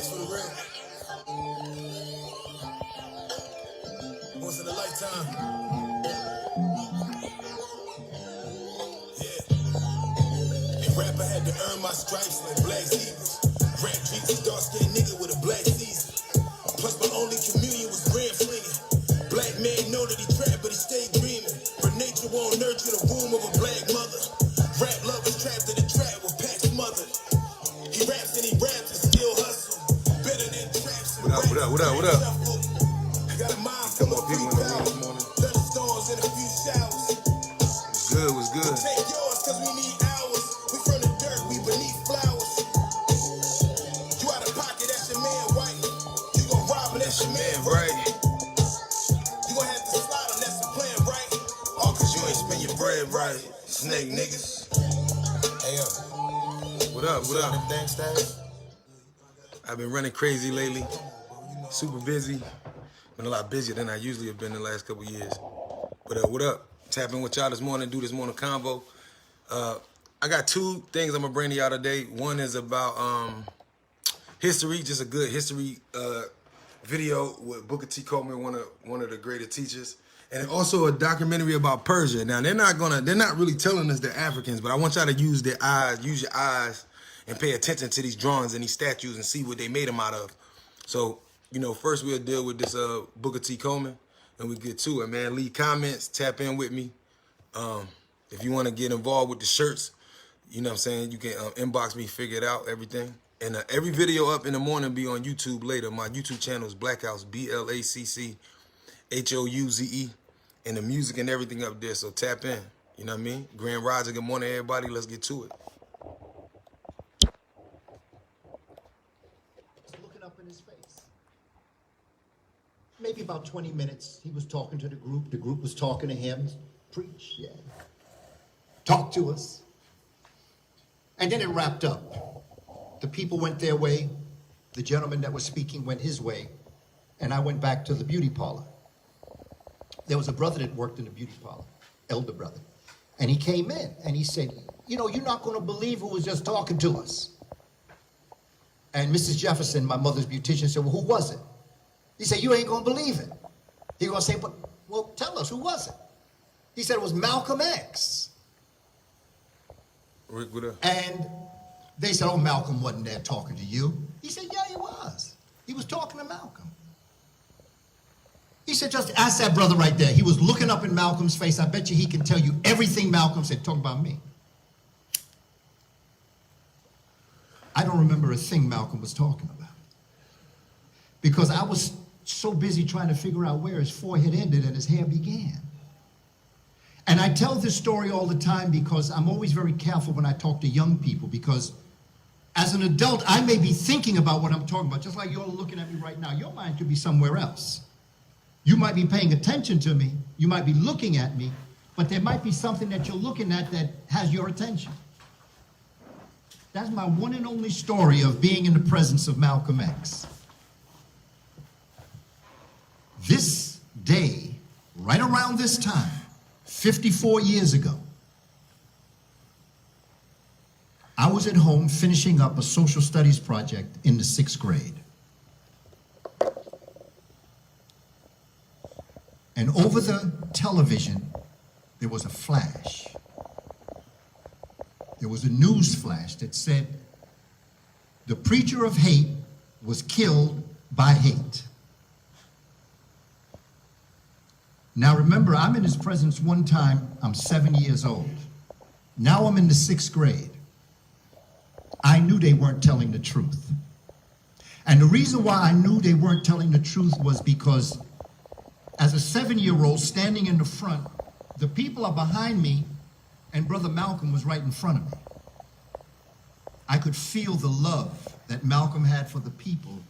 Thanks for the ring. Once in a lifetime. Yeah. A rapper had to earn my stripes like black zebras. Rap Jesus, dark-skinned nigga with a black season. Plus my only communion was grand flinging. Black man know that he trapped, but he stayed dreaming. For nature won't nurture the womb of a black mother. Rap lovers trapped in a trap with packs smothered. He raps and he raps and still hustle. Better than traps and What up? Got a mind Come full on, of people in the room this morning. thunderstorms and a few showers. What's good? Take yours, cause we need hours. We from the dirt, we beneath flowers. You out of pocket, that's your man white. You gon' rob him, that's your man right. You gon' have to slide him, that's the plan, right? All cause you ain't spend your bread right. Snake niggas. Hey, What up? them things, I've been running crazy lately. Super busy. Been a lot busier than I usually have been in the last couple years. But what up? Tapping with y'all this morning, do this morning convo. I got two things I'm gonna bring to y'all today. One is about history, just a good history video with Booker T. Coleman, one of the greatest teachers. And also a documentary about Persia. Now they're not really telling us they're Africans, but I want y'all to use your eyes and pay attention to these drawings and these statues and see what they made them out of. So, first we'll deal with this Booker T. Coleman, and we get to it, man. Leave comments, tap in with me. If you want to get involved with the shirts, you know what I'm saying, you can inbox me, figure it out, everything. And every video up in the morning be on YouTube later. My YouTube channel is Blackhouse, BLACCHOUZE, and the music and everything up there, so tap in. You know what I mean? Grand Rising, good morning, everybody. Let's get to it. Looking up in his face. Maybe about 20 minutes, he was talking to the group was talking to him. Preach, yeah. Talk to us. And then it wrapped up. The people went their way, the gentleman that was speaking went his way, and I went back to the beauty parlor. There was a brother that worked in the beauty parlor, elder brother, and he came in and he said, you're not going to believe who was just talking to us. And Mrs. Jefferson, my mother's beautician, said, well, who was it? He said, you ain't going to believe it. He going to say, well, tell us, who was it? He said, it was Malcolm X. Rick, what up? And they said, oh, Malcolm wasn't there talking to you. He said, yeah, he was. He was talking to Malcolm. He said, just ask that brother right there. He was looking up in Malcolm's face. I bet you he can tell you everything Malcolm said, talking about me. I don't remember a thing Malcolm was talking about, because I was so busy trying to figure out where his forehead ended and his hair began. And I tell this story all the time because I'm always very careful when I talk to young people, because as an adult, I may be thinking about what I'm talking about, just like you're looking at me right now. Your mind could be somewhere else. You might be paying attention to me, you might be looking at me, but there might be something that you're looking at that has your attention. That's my one and only story of being in the presence of Malcolm X. This day, right around this time, 54 years ago, I was at home finishing up a social studies project in the 6th grade. And over the television, there was a flash. There was a news flash that said, the preacher of hate was killed by hate. Now remember, I'm in his presence one time, I'm 7 years old. Now I'm in the 6th grade. I knew they weren't telling the truth. And the reason why I knew they weren't telling the truth was because as a 7-year-old standing in the front, the people are behind me, and Brother Malcolm was right in front of me. I could feel the love that Malcolm had for the people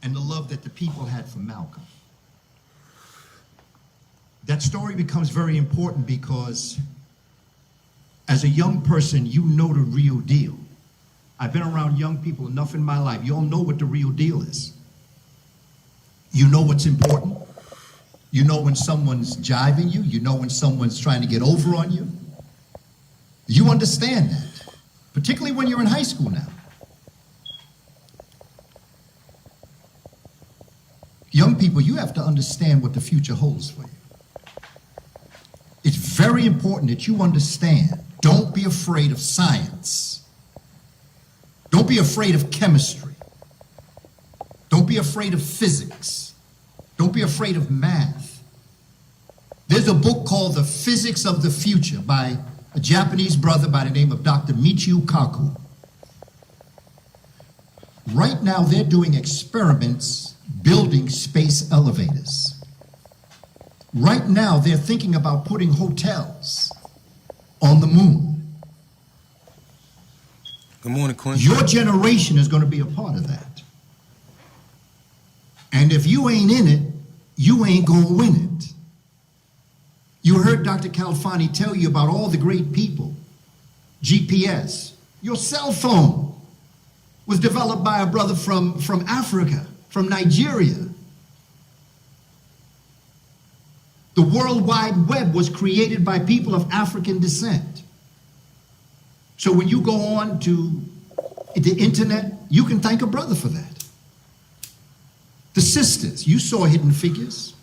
and the love that the people had for Malcolm. That story becomes very important because as a young person, you know the real deal. I've been around young people enough in my life. You all know what the real deal is. You know what's important. You know when someone's jiving you. You know when someone's trying to get over on you. You understand that, particularly when you're in high school now. Young people, you have to understand what the future holds for you. It's very important that you understand. Don't be afraid of science. Don't be afraid of chemistry. Don't be afraid of physics. Don't be afraid of math. There's a book called The Physics of the Future by a Japanese brother by the name of Dr. Michio Kaku. Right now, they're doing experiments building space elevators. Right now, they're thinking about putting hotels on the moon. Good morning, Quinn. Your generation is going to be a part of that. And if you ain't in it, you ain't going to win it. You heard Dr. Calfani tell you about all the great people. GPS. Your cell phone was developed by a brother from Africa, from Nigeria. The World Wide Web was created by people of African descent. So when you go on to the internet, you can thank a brother for that. The sisters, you saw Hidden Figures.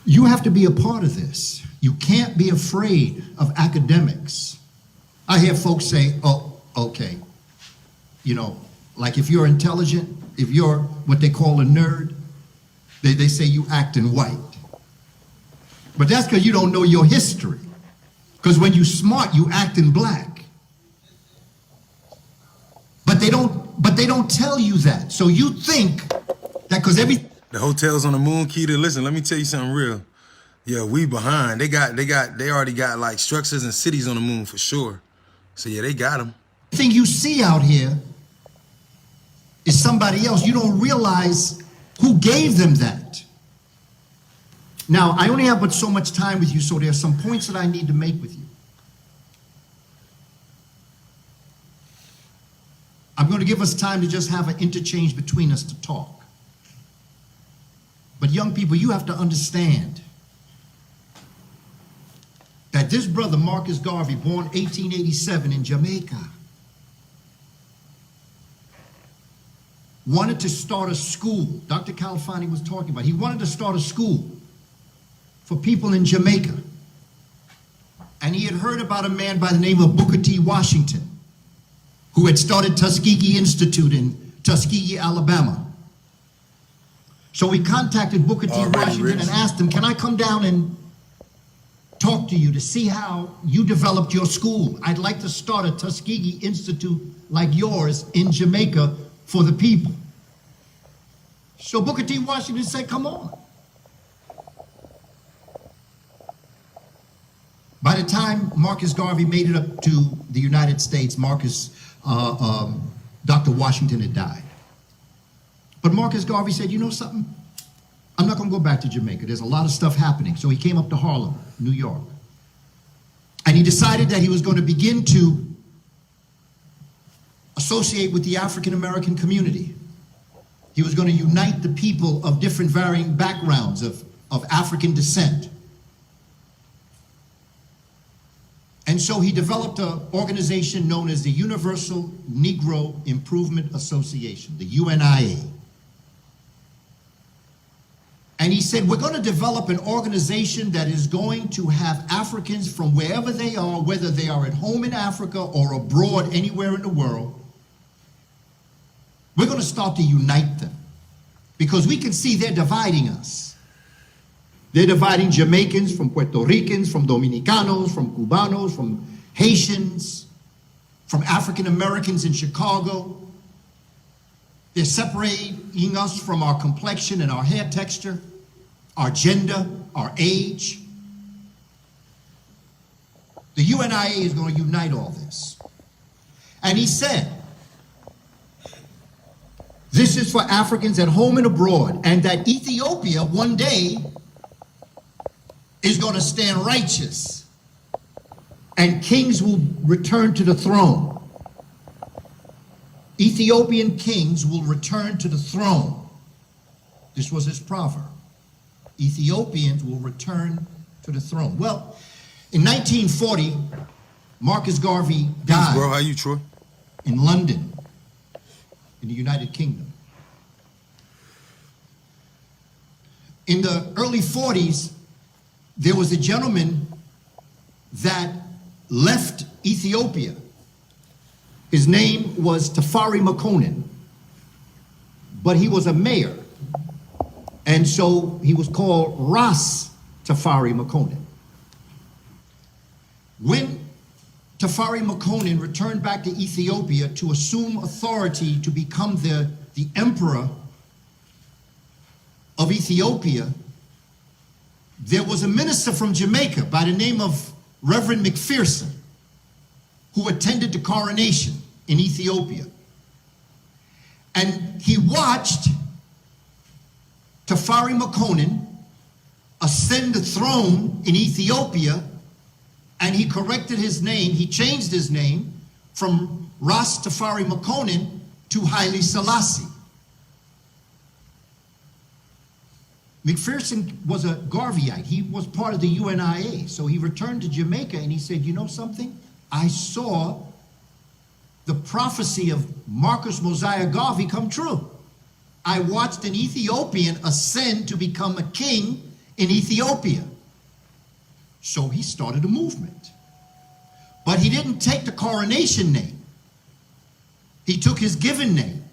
You have to be a part of this. You can't be afraid of academics. I hear folks say, oh, okay. You know, like if you're intelligent, if you're what they call a nerd, they say you acting white. But that's because you don't know your history. Because when you smart, you acting black. But they don't tell you that. So you think that because the hotels on the moon, Keita, listen, let me tell you something real. Yeah, we behind. They already got like structures and cities on the moon for sure. So yeah, they got them. Everything you see out here is somebody else. You don't realize who gave them that. Now, I only have but so much time with you, so there are some points that I need to make with you. I'm going to give us time to just have an interchange between us to talk. But young people, you have to understand that this brother, Marcus Garvey, born 1887 in Jamaica, wanted to start a school. Dr. Calfani was talking about. He wanted to start a school for people in Jamaica. And he had heard about a man by the name of Booker T. Washington, who had started Tuskegee Institute in Tuskegee, Alabama. So he contacted Booker T. Washington and asked him, can I come down and talk to you to see how you developed your school? I'd like to start a Tuskegee Institute like yours in Jamaica for the people. So Booker T. Washington said, come on. By the time Marcus Garvey made it up to the United States, Dr. Washington had died. But Marcus Garvey said, you know something? I'm not going to go back to Jamaica. There's a lot of stuff happening. So he came up to Harlem, New York. And he decided that he was going to begin to associate with the African American community. He was going to unite the people of different varying backgrounds of African descent. And so he developed an organization known as the Universal Negro Improvement Association, the UNIA. And he said, we're going to develop an organization that is going to have Africans from wherever they are, whether they are at home in Africa or abroad anywhere in the world. We're going to start to unite them because we can see they're dividing us. They're dividing Jamaicans from Puerto Ricans, from Dominicanos, from Cubanos, from Haitians, from African Americans in Chicago. They're separating us from our complexion and our hair texture, our gender, our age. The UNIA is going to unite all this. And he said, this is for Africans at home and abroad, and that Ethiopia one day is going to stand righteous, and kings will return to the throne. Ethiopian kings will return to the throne. This was his proverb. Ethiopians will return to the throne. Well, in 1940, Marcus Garvey died. Bro, how you, Troy? In London, in the United Kingdom. in the early 40s, there was a gentleman that left Ethiopia. His name was Tafari Makonnen, but he was a mayor. And so he was called Ras Tafari Makonnen. When Tafari Makonnen returned back to Ethiopia to assume authority to become the emperor of Ethiopia, there was a minister from Jamaica by the name of Reverend McPherson who attended the coronation in Ethiopia. And he watched Tafari Makonnen ascend the throne in Ethiopia, and he corrected his name. He changed his name from Ras Tafari Makonnen to Haile Selassie. McPherson was a Garveyite. He was part of the UNIA. So he returned to Jamaica and he said, you know something? I saw the prophecy of Marcus Mosiah Garvey come true. I watched an Ethiopian ascend to become a king in Ethiopia. So he started a movement. But he didn't take the coronation name. He took his given name.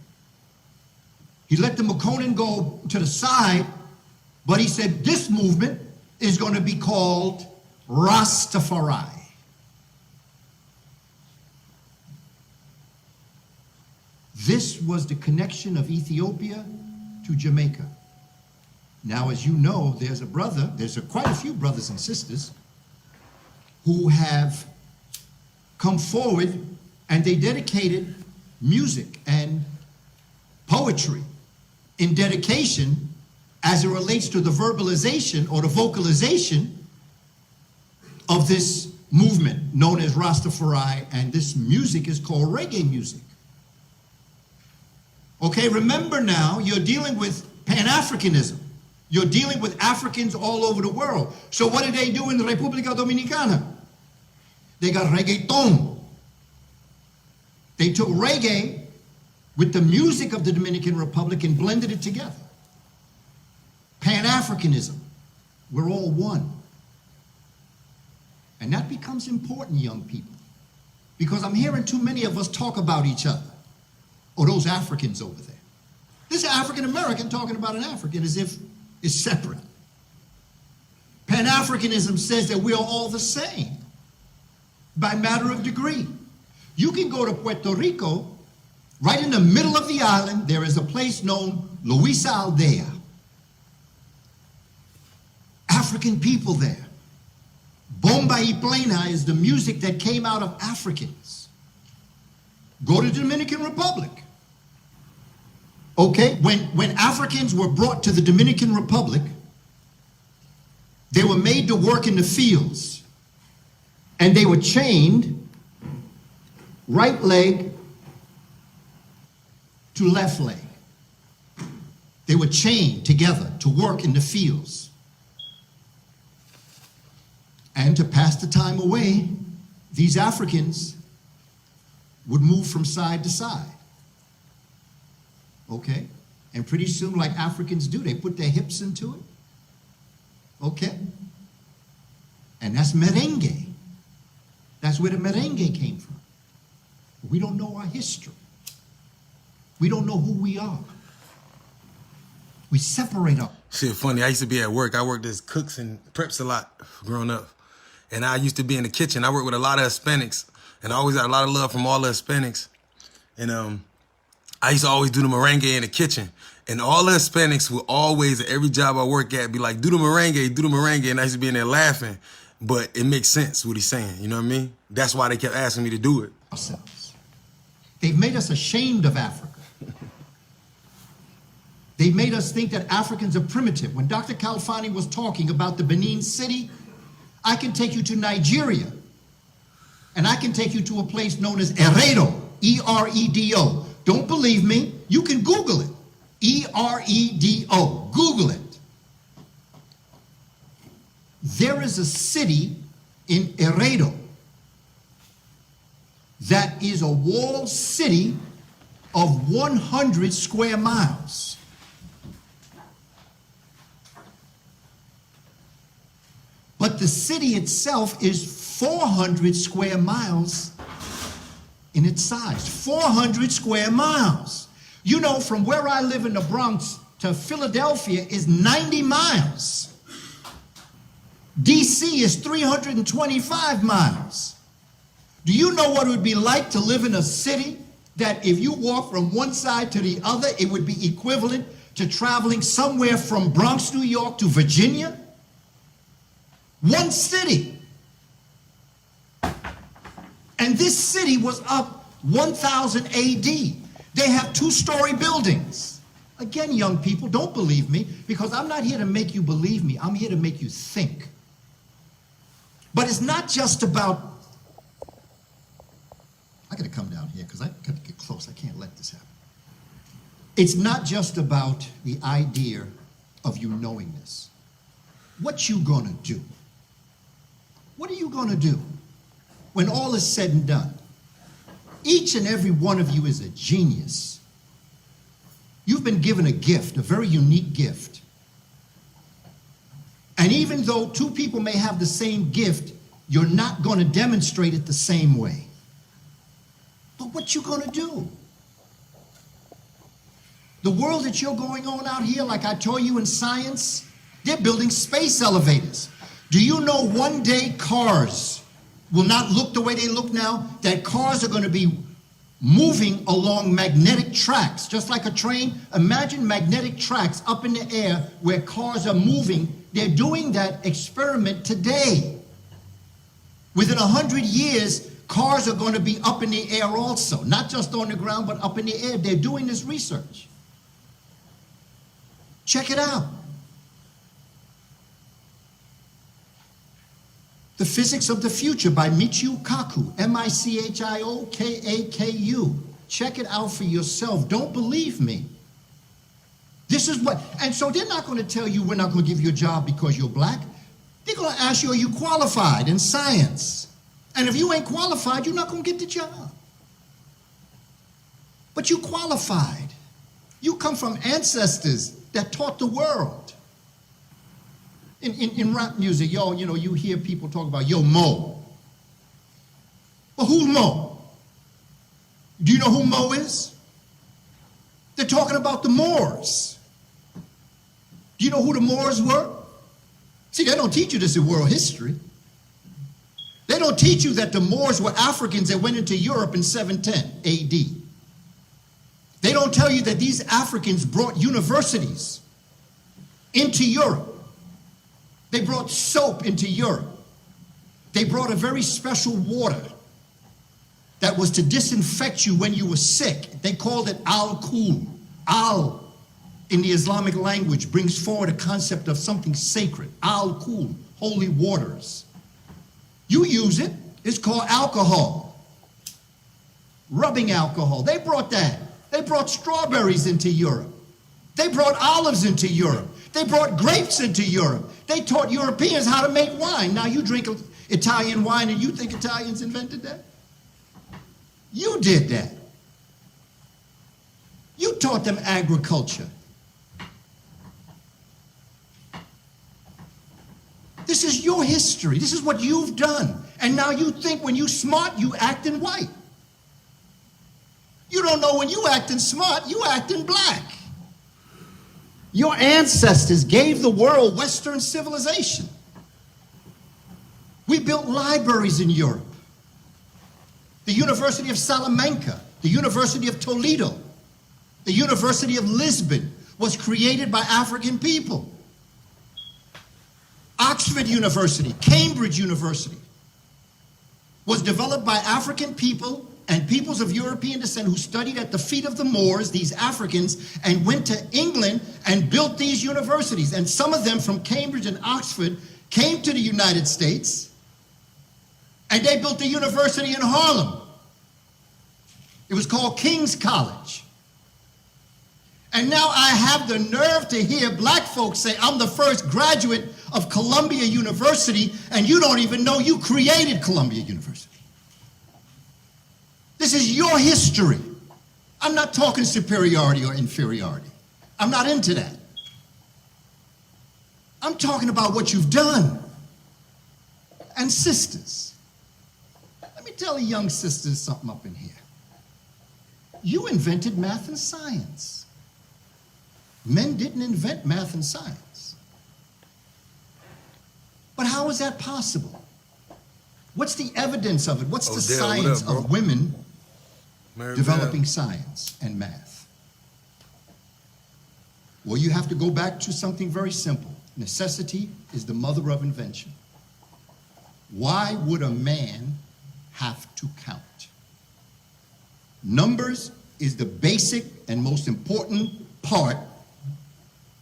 He let the Makonnen go to the side, but he said this movement is going to be called Rastafari. This was the connection of Ethiopia to Jamaica. Now, as you know, there's quite a few brothers and sisters who have come forward and they dedicated music and poetry in dedication as it relates to the verbalization or the vocalization of this movement known as Rastafari, and this music is called reggae music. Okay, remember now, you're dealing with Pan-Africanism. You're dealing with Africans all over the world. So what did they do in the República Dominicana? They got reggaeton. They took reggae with the music of the Dominican Republic and blended it together. Pan-Africanism. We're all one. And that becomes important, young people, because I'm hearing too many of us talk about each other, or those Africans over there. This African-American talking about an African as if it's separate. Pan-Africanism says that we are all the same by matter of degree. You can go to Puerto Rico, right in the middle of the island, there is a place known Luisa Aldea. African people there. Bomba y Plena is the music that came out of Africans. Go to the Dominican Republic. Okay, when Africans were brought to the Dominican Republic, they were made to work in the fields, and they were chained right leg to left leg. They were chained together to work in the fields. And to pass the time away, these Africans would move from side to side. Okay? And pretty soon, like Africans do, they put their hips into it. Okay? And that's merengue. That's where the merengue came from. We don't know our history. We don't know who we are. We separate up. Shit, funny. I used to be at work. I worked as cooks and preps a lot growing up. And I used to be in the kitchen. I worked with a lot of Hispanics. And I always had a lot of love from all the Hispanics. And I used to always do the merengue in the kitchen. And all the Hispanics would always, at every job I work at, be like, do the merengue, do the merengue. And I used to be in there laughing. But it makes sense what he's saying. You know what I mean? That's why they kept asking me to do it. Ourselves. They've made us ashamed of Africa. They made us think that Africans are primitive. When Dr. Kalfani was talking about the Benin city, I can take you to Nigeria, and I can take you to a place known as Eredo, E-R-E-D-O. Don't believe me? You can Google it. E-R-E-D-O. Google it. There is a city in Eredo that is a walled city of 100 square miles. but the city itself is 400 square miles in its size. 400 square miles. You know, from where I live in the Bronx to Philadelphia is 90 miles. DC is 325 miles. Do you know what it would be like to live in a city that if you walk from one side to the other, it would be equivalent to traveling somewhere from Bronx, New York to Virginia? One city. And this city was up 1000 AD. They have 2-story buildings. Again, young people, don't believe me, because I'm not here to make you believe me. I'm here to make you think. But it's not just about, I gotta come down here because I gotta get close. I can't let this happen. It's not just about the idea of you knowing this. What you gonna do? What are you gonna do when all is said and done? Each and every one of you is a genius. You've been given a gift, a very unique gift. And even though two people may have the same gift, you're not going to demonstrate it the same way. But what you going to do? The world that you're going on out here, like I told you in science, they're building space elevators. Do you know one day cars will not look the way they look now? That cars are going to be moving along magnetic tracks, just like a train. Imagine magnetic tracks up in the air where cars are moving. They're doing that experiment today. Within 100 years, cars are going to be up in the air also, not just on the ground, but up in the air. They're doing this research. Check it out. The Physics of the Future by Michio Kaku, M-I-C-H-I-O-K-A-K-U. Check it out for yourself. Don't believe me. This is what, and so they're not going to tell you we're not going to give you a job because you're black. They're going to ask you, are you qualified in science? And if you ain't qualified, you're not going to get the job. But you qualified. You come from ancestors that taught the world. In rap music, yo, you know, you hear people talk about, yo, Mo. Well, who's Mo? Do you know who Mo is? They're talking about the Moors. Do you know who the Moors were? See, they don't teach you this in world history. They don't teach you that the Moors were Africans that went into Europe in 710 AD. They don't tell you that these Africans brought universities into Europe. They brought soap into Europe. They brought a very special water that was to disinfect you when you were sick. They called it al-Kul. Al, in the Islamic language, brings forward a concept of something sacred. Al-Kul, holy waters. You use it. It's called alcohol. Rubbing alcohol. They brought that. They brought strawberries into Europe. They brought olives into Europe. They brought grapes into Europe. They taught Europeans how to make wine. Now you drink Italian wine and you think Italians invented that? You did that. You taught them agriculture. This is your history. This is what you've done. And now you think when you smart, you acting white. You don't know when you acting smart, you acting black. Your ancestors gave the world Western civilization. We built libraries in Europe. The University of Salamanca, the University of Toledo, the University of Lisbon was created by African people. Oxford University, Cambridge University was developed by African people and peoples of European descent who studied at the feet of the Moors, these Africans, and went to England and built these universities. And some of them from Cambridge and Oxford came to the United States, and they built a university in Harlem. It was called King's College. And now I have the nerve to hear black folks say, I'm the first graduate of Columbia University, and you don't even know you created Columbia University. This is your history. I'm not talking superiority or inferiority. I'm not into that. I'm talking about what you've done. And sisters, let me tell the young sisters something up in here. You invented math and science. Men didn't invent math and science. But how is that possible? What's the evidence of it? What's the science of women developing science and math? Well, you have to go back to something very simple. Necessity is the mother of invention. Why would a man have to count? Numbers is the basic and most important part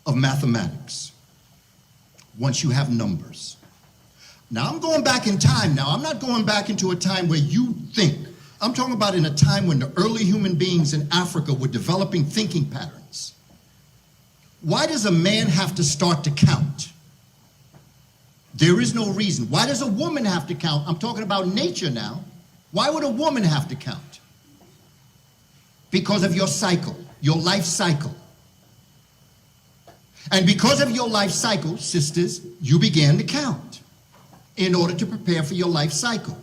of mathematics. Once you have numbers. Now I'm going back in time now. I'm not going back into a time where you think. I'm talking about in a time when the early human beings in Africa were developing thinking patterns. Why does a man have to start to count? There is no reason. Why does a woman have to count? I'm talking about nature now. Why would a woman have to count? Because of your cycle, your life cycle. And because of your life cycle, sisters, you began to count in order to prepare for your life cycle.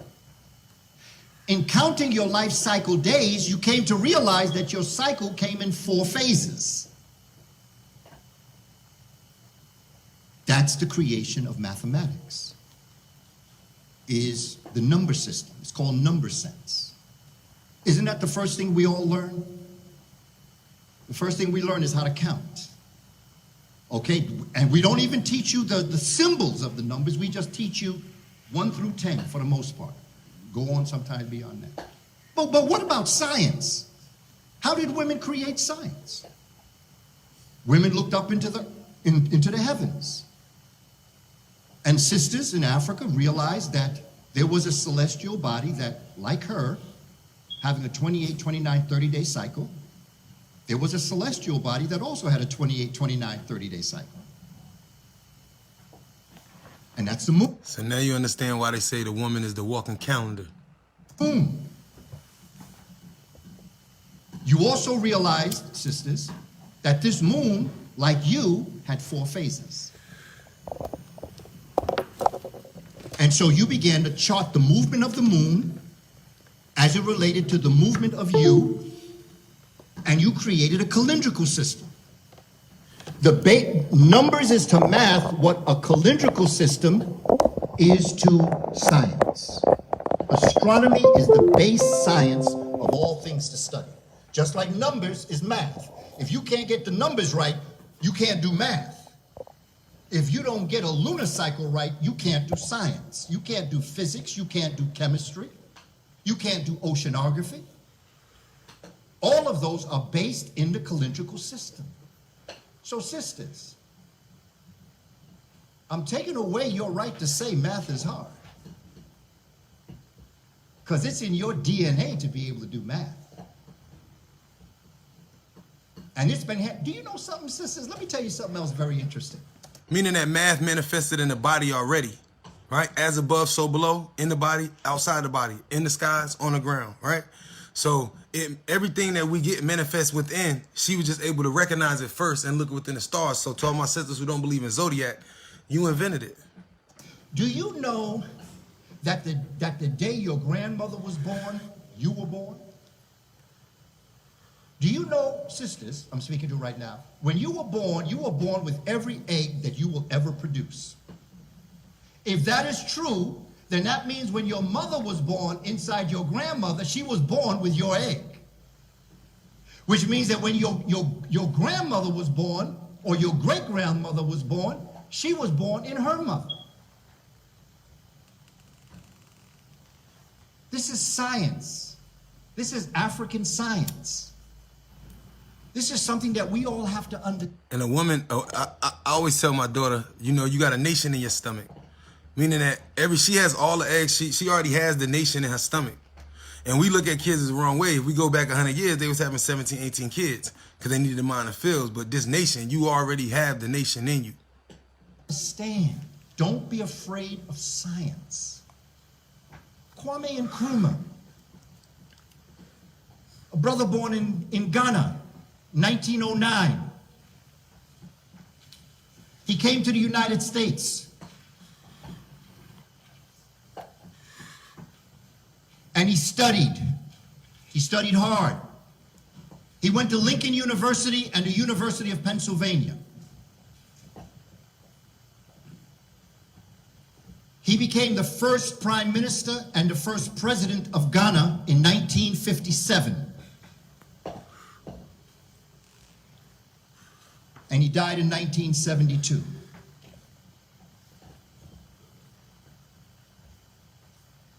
In counting your life cycle days, you came to realize that your cycle came in 4 phases. That's the creation of mathematics, is the number system. It's called number sense. Isn't that the first thing we all learn? The first thing we learn is how to count. Okay, and we don't even teach you the symbols of the numbers. We just teach you 1 through 10 for the most part. Go on sometimes beyond that. But what about science? How did women create science? Women looked up into the heavens. And sisters in Africa realized that there was a celestial body that, like her, having a 28, 29, 30-day cycle, there was a celestial body that also had a 28, 29, 30-day cycle. And that's the moon. So now you understand why they say the woman is the walking calendar. Boom. You also realized, sisters, that this moon, like you, had 4 phases. And so you began to chart the movement of the moon as it related to the movement of you, and you created a calendrical system. The numbers is to math what a calendrical system is to science. Astronomy is the base science of all things to study. Just like numbers is math. If you can't get the numbers right, you can't do math. If you don't get a lunar cycle right, you can't do science. You can't do physics. You can't do chemistry. You can't do oceanography. All of those are based in the calendrical system. So sisters, I'm taking away your right to say math is hard. Because it's in your DNA to be able to do math. And it's been, do you know something, sisters? Let me tell you something else very interesting. Meaning that math manifested in the body already, right? As above, so below, in the body, outside the body, in the skies, on the ground, right? So everything that we get manifest within, she was just able to recognize it first and look within the stars. So to all my sisters who don't believe in zodiac, you invented it. Do you know that the day your grandmother was born, you were born? Do you know, sisters, I'm speaking to right now, when you were born with every egg that you will ever produce. If that is true, then that means when your mother was born inside your grandmother, she was born with your egg. Which means that when your grandmother was born, or your great-grandmother was born, she was born in her mother. This is science. This is African science. This is something that we all have to understand. And a woman, I always tell my daughter, you know, you got a nation in your stomach. Meaning that she has all the eggs, she already has the nation in her stomach. And we look at kids the wrong way. If we go back 100 years, they was having 17, 18 kids because they needed to mind the fields. But this nation, you already have the nation in you. Understand. Don't be afraid of science. Kwame Nkrumah, a brother born in Ghana, 1909. He came to the United States. And he studied. He studied hard. He went to Lincoln University and the University of Pennsylvania. He became the first prime minister and the first president of Ghana in 1957. And he died in 1972.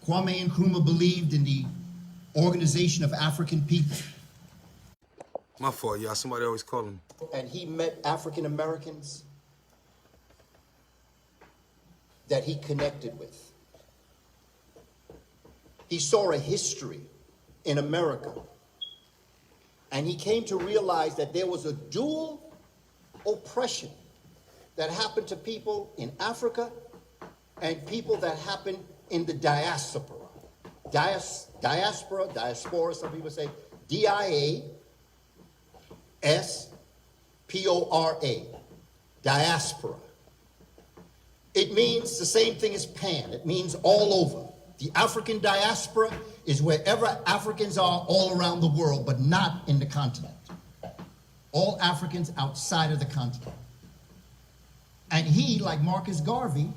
Kwame Nkrumah believed in the organization of African people. My fault, y'all. Somebody always call him. And he met African Americans that he connected with. He saw a history in America, and he came to realize that there was a dual oppression that happened to people in Africa and people that happened in the diaspora. Diaspora, some people say D-I-A-S-P-O-R-A, diaspora. It means the same thing as pan. It means all over. The African diaspora is wherever Africans are all around the world, but not in the continent. All Africans outside of the continent. And he, like Marcus Garvey,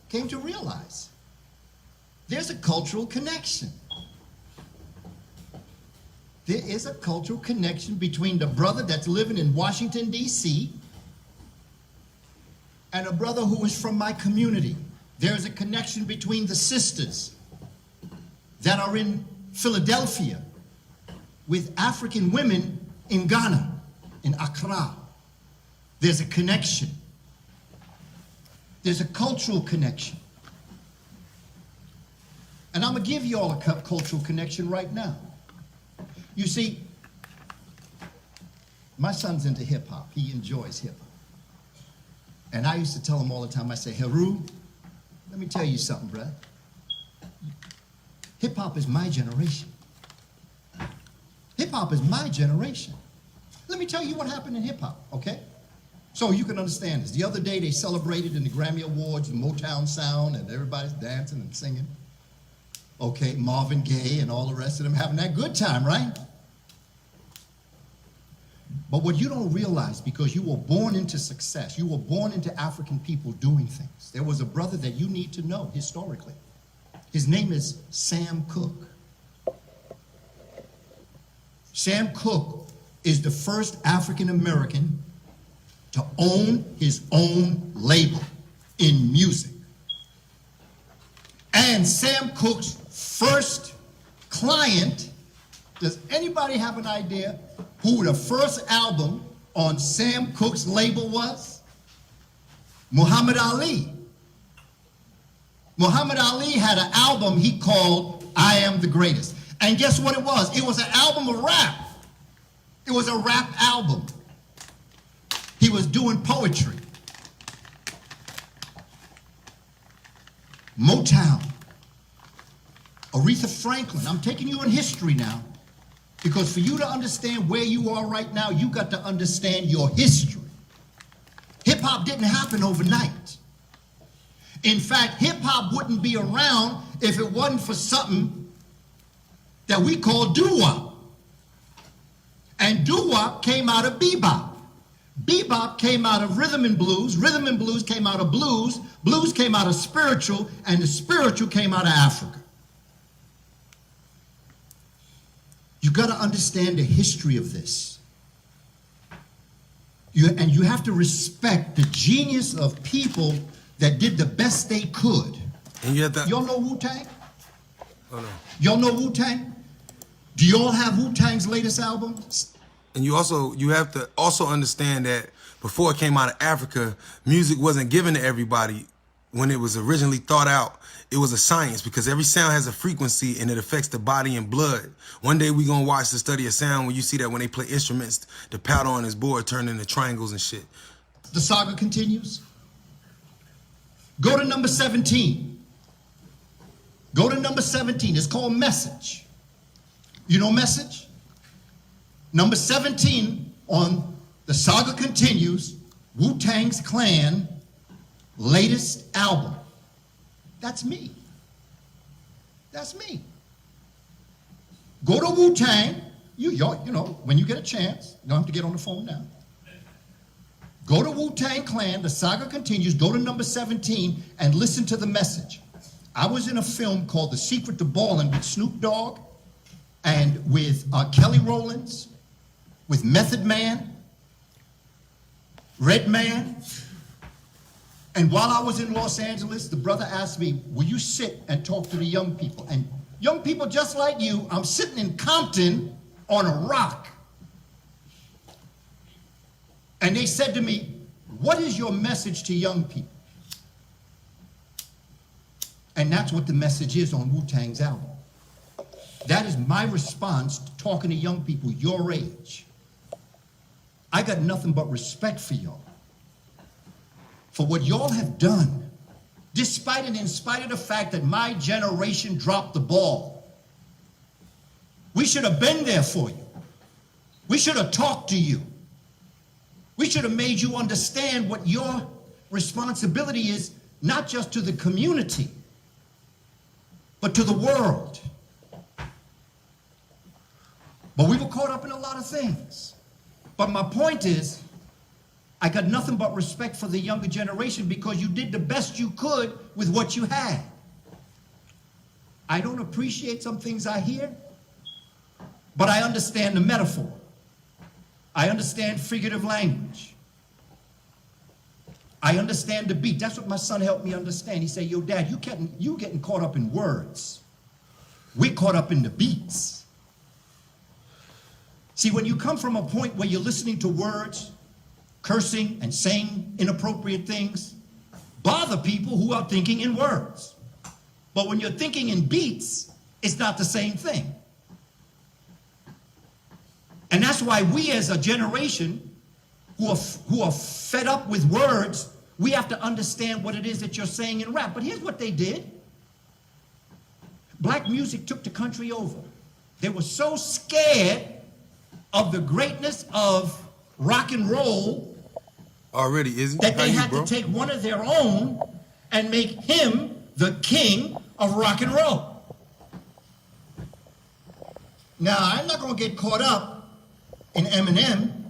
came to realize there's a cultural connection. There is a cultural connection between the brother that's living in Washington, D.C., and a brother who is from my community. There is a connection between the sisters that are in Philadelphia with African women in Ghana, in Accra. There's a connection. There's a cultural connection. And I'm going to give you all a cultural connection right now. You see, my son's into hip-hop. He enjoys hip-hop. And I used to tell him all the time, I say, Heru, let me tell you something, bruh. Hip-hop is my generation. Hip-hop is my generation. Let me tell you what happened in hip-hop, okay? So you can understand this. The other day they celebrated in the Grammy Awards, the Motown sound, and everybody's dancing and singing. Okay, Marvin Gaye and all the rest of them having that good time, right? But what you don't realize, because you were born into success, you were born into African people doing things. There was a brother that you need to know historically. His name is Sam Cooke. Sam Cooke is the first African American to own his own label in music. And Sam Cooke's first client, does anybody have an idea who the first album on Sam Cooke's label was? Muhammad Ali. Muhammad Ali had an album he called I Am the Greatest. And guess what it was? It was an album of rap. It was a rap album. He was doing poetry. Motown. Aretha Franklin. I'm taking you in history now, because for you to understand where you are right now, you got to understand your history. Hip-hop didn't happen overnight. In fact, hip-hop wouldn't be around if it wasn't for something that we call doo-wop. And doo-wop came out of bebop. Bebop came out of rhythm and blues. Rhythm and blues came out of blues. Blues came out of spiritual, and the spiritual came out of Africa. You got to understand the history of this. And you have to respect the genius of people that did the best they could. And you have that. Y'all know Wu-Tang? Oh, no. Y'all know Wu-Tang? Do y'all have Wu-Tang's latest album? And you have to also understand that before it came out of Africa, music wasn't given to everybody. When it was originally thought out, it was a science, because every sound has a frequency and it affects the body and blood. One day we gonna watch the study of sound where you see that when they play instruments, the powder on his board turn into triangles and shit. The saga continues. Go to number 17. Go to number 17. It's called Message. You know Message? Number 17 on The Saga Continues, Wu-Tang's Clan latest album. That's me. That's me. Go to Wu-Tang. You know, when you get a chance, you don't have to get on the phone now. Go to Wu-Tang Clan, the saga continues, go to number 17 and listen to the message. I was in a film called The Secret to Ballin' with Snoop Dogg and with Kelly Rowlands, with Method Man, Redman. And while I was in Los Angeles, the brother asked me, will you sit and talk to the young people? And young people just like you, I'm sitting in Compton on a rock. And they said to me, what is your message to young people? And that's what the message is on Wu-Tang's album. That is my response to talking to young people your age. I got nothing but respect for y'all. For what y'all have done, despite and in spite of the fact that my generation dropped the ball. We should have been there for you. We should have talked to you. We should have made you understand what your responsibility is, not just to the community, but to the world. But we were caught up in a lot of things. But my point is, I got nothing but respect for the younger generation because you did the best you could with what you had. I don't appreciate some things I hear, but I understand the metaphor. I understand figurative language. I understand the beat. That's what my son helped me understand. He said, yo, Dad, you getting caught up in words. We're caught up in the beats. See, when you come from a point where you're listening to words, cursing and saying inappropriate things, bother people who are thinking in words. But when you're thinking in beats, it's not the same thing. And that's why we as a generation who are fed up with words, we have to understand what it is that you're saying in rap. But here's what they did. Black music took the country over. They were so scared of the greatness of rock and roll already, isn't that they had to take one of their own and make him the king of rock and roll. Now, I'm not going to get caught up in Eminem.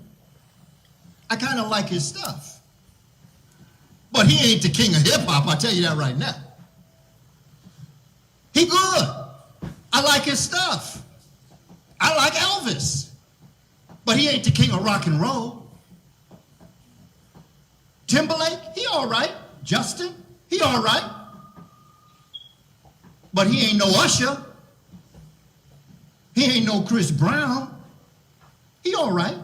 I kind of like his stuff. But he ain't the king of hip-hop, I'll tell you that right now. He good. I like his stuff. I like Elvis. But he ain't the king of rock and roll. Timberlake, he all right. Justin, he all right. But he ain't no Usher. He ain't no Chris Brown. He all right.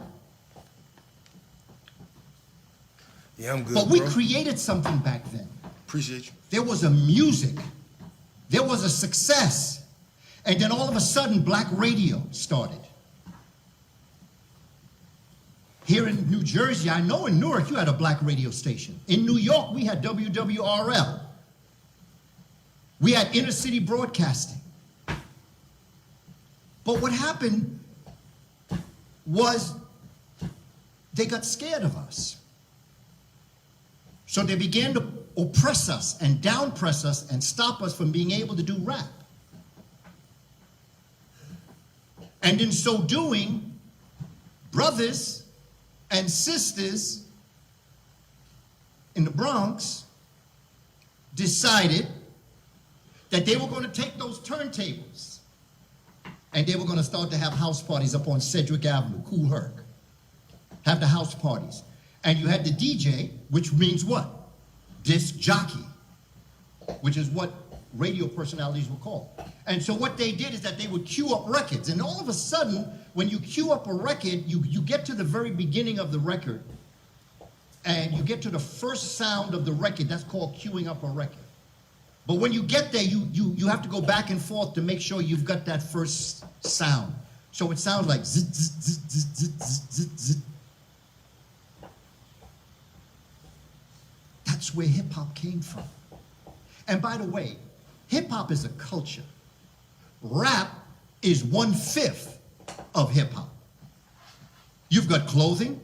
Yeah, I'm good, but we created something back then. Appreciate you. There was a music. There was a success. And then all of a sudden, black radio started. Here in New Jersey, I know in Newark you had a black radio station. In New York, we had WWRL. We had inner city broadcasting. But what happened was they got scared of us. So they began to oppress us and downpress us and stop us from being able to do rap. And in so doing, brothers and sisters in the Bronx decided that they were going to take those turntables and they were going to start to have house parties up on Sedgwick Avenue, Cool Herc. Have the house parties. And you had the DJ, which means what? Disc jockey, which is what radio personalities were called. And so what they did is that they would cue up records. And all of a sudden, when you cue up a record, you get to the very beginning of the record, and you get to the first sound of the record. That's called queuing up a record. But when you get there, you have to go back and forth to make sure you've got that first sound. So it sounds like zit, zit, zit, zit, zit, zit, zit. That's where hip-hop came from. And by the way, hip-hop is a culture. Rap is 1/5 of hip-hop. You've got clothing.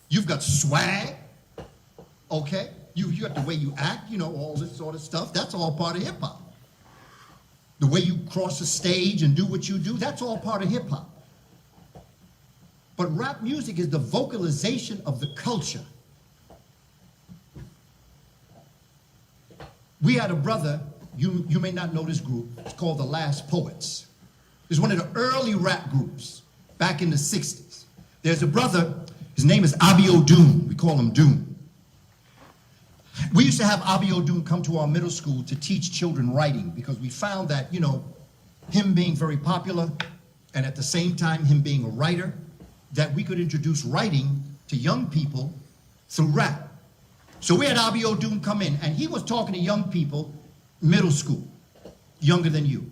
You've got swag. Okay? You got the way you act, you know, all this sort of stuff. That's all part of hip-hop. the way you cross the stage and do what you do, that's all part of hip hop. But rap music is the vocalization of the culture. We had a brother, you may not know this group, it's called The Last Poets. It's one of the early rap groups back in the 60s. There's a brother, his name is Abio Doom, we call him Doom. We used to have Abio Doom come to our middle school to teach children writing because we found that, you know, him being very popular and at the same time him being a writer, that we could introduce writing to young people through rap. So we had Abio Doom come in, and he was talking to young people, middle school, younger than you.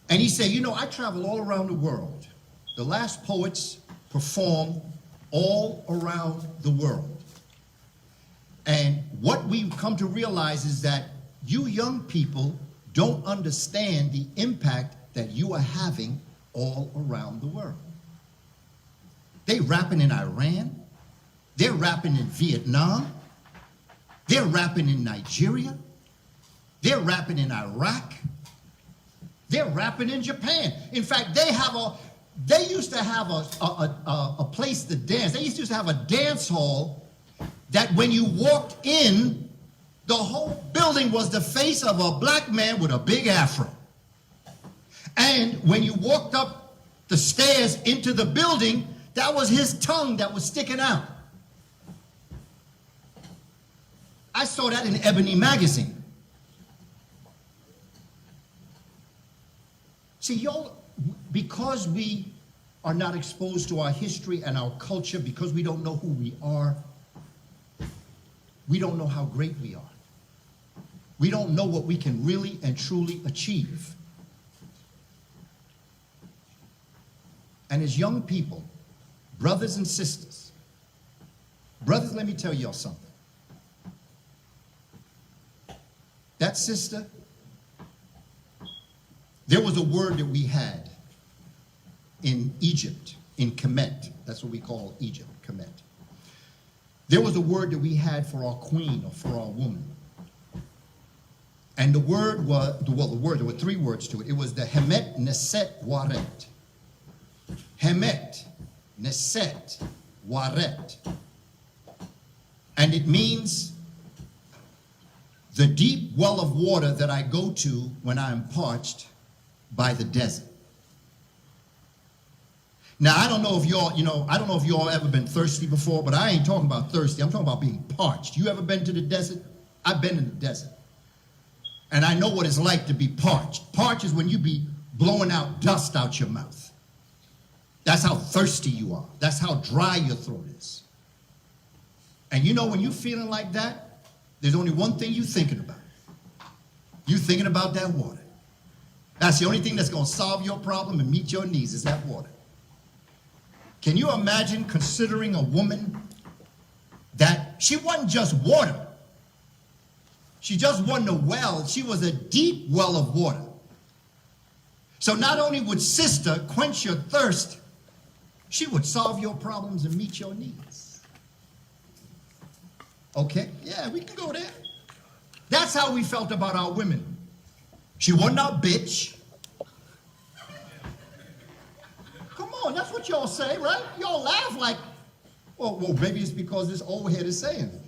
And he said, you know, I travel all around the world. The Last Poets perform all around the world. And what we've come to realize is that you young people don't understand the impact that you are having all around the world. They rapping in Iran. They're rapping in Vietnam. They're rapping in Nigeria. They're rapping in Iraq. They're rapping in Japan. In fact, they used to have a place to dance. They used to have a dance hall that when you walked in, the whole building was the face of a black man with a big afro. And when you walked up the stairs into the building, that was his tongue that was sticking out. I saw that in Ebony magazine. See, y'all, because we are not exposed to our history and our culture, because we don't know who we are, we don't know how great we are. We don't know what we can really and truly achieve. And as young people, brothers and sisters, brothers, let me tell y'all something. That sister, there was a word that we had in Egypt, in Kemet. That's what we call Egypt, Kemet. There was a word that we had for our queen or for our woman. And the word was, there were three words to it. It was the Hemet Neset Waret. Hemet Neset Waret. And it means the deep well of water that I go to when I am parched by the desert. Now, I don't know if y'all ever been thirsty before, but I ain't talking about thirsty. I'm talking about being parched. You ever been to the desert? I've been in the desert. And I know what it's like to be parched. Parched is when you be blowing out dust out your mouth. That's how thirsty you are. That's how dry your throat is. And you know when you're feeling like that, there's only one thing you're thinking about. You're thinking about that water. That's the only thing that's going to solve your problem and meet your needs is that water. Can you imagine considering a woman that she wasn't just water? She just wasn't a well. She was a deep well of water. So not only would sister quench your thirst, she would solve your problems and meet your needs. Okay? Yeah, we can go there. That's how we felt about our women. She wasn't our bitch. Come on, that's what y'all say, right? Y'all laugh like, well, maybe it's because this old head is saying it.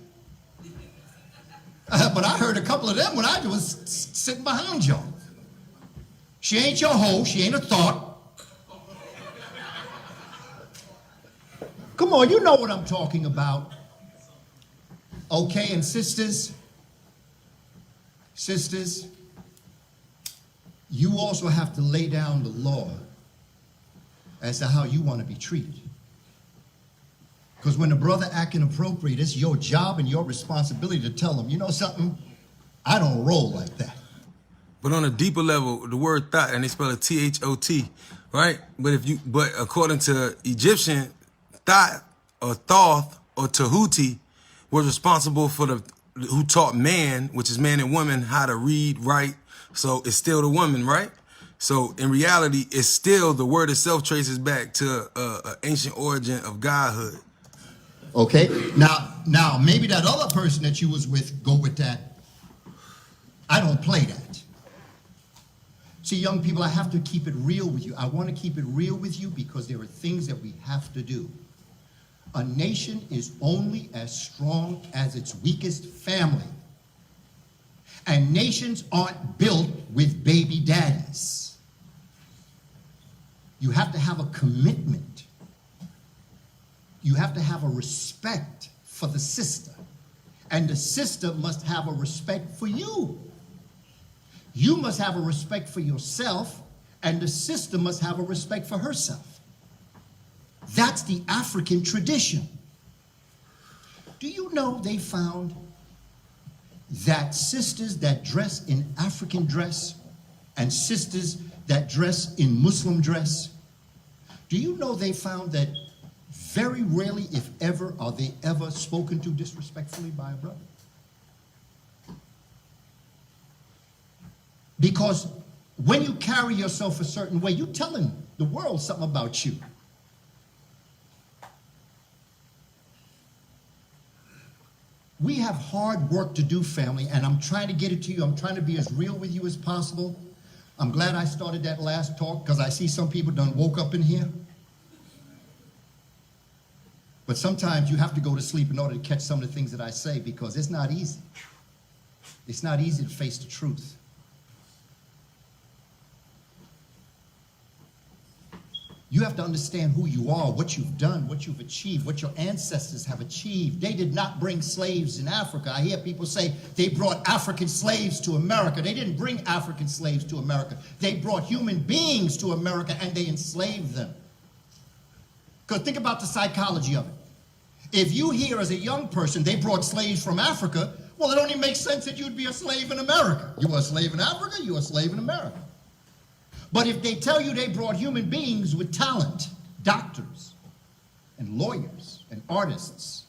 But I heard a couple of them when I was sitting behind y'all. She ain't your hoe, she ain't a thought. Come on, you know what I'm talking about. Okay, and sisters, you also have to lay down the law as to how you want to be treated. Because when the brother act inappropriate, it's your job and your responsibility to tell him, you know something, I don't roll like that. But on a deeper level, the word thought, and they spell it T-H-O-T, right? But according to Egyptian, thought or Thoth or Tahuti was responsible for who taught man, which is man and woman, how to read, write. So it's still the woman, right? So in reality, it's still the word itself traces back to an ancient origin of godhood. Okay, now maybe that other person that you was with go with that. I don't play that. See, young people, I have to keep it real with you. I want to keep it real with you because there are things that we have to do. A nation is only as strong as its weakest family. And nations aren't built with baby daddies. You have to have a commitment. You have to have a respect for the sister. And the sister must have a respect for you. You must have a respect for yourself, and the sister must have a respect for herself. That's the African tradition. Do you know they found that sisters that dress in African dress and sisters that dress in Muslim dress, do you know they found that very rarely, if ever, are they ever spoken to disrespectfully by a brother? Because when you carry yourself a certain way, you're telling the world something about you. We have hard work to do, family, and I'm trying to get it to you. I'm trying to be as real with you as possible. I'm glad I started that last talk because I see some people done woke up in here. But sometimes you have to go to sleep in order to catch some of the things that I say because it's not easy. It's not easy to face the truth. You have to understand who you are, what you've done, what you've achieved, what your ancestors have achieved. They did not bring slaves in Africa. I hear people say they brought African slaves to America. They didn't bring African slaves to America. They brought human beings to America and they enslaved them. Because think about the psychology of it. If you hear as a young person they brought slaves from Africa, well, it only makes sense that you'd be a slave in America. You were a slave in Africa, you were a slave in America. But if they tell you they brought human beings with talent, doctors and lawyers and artists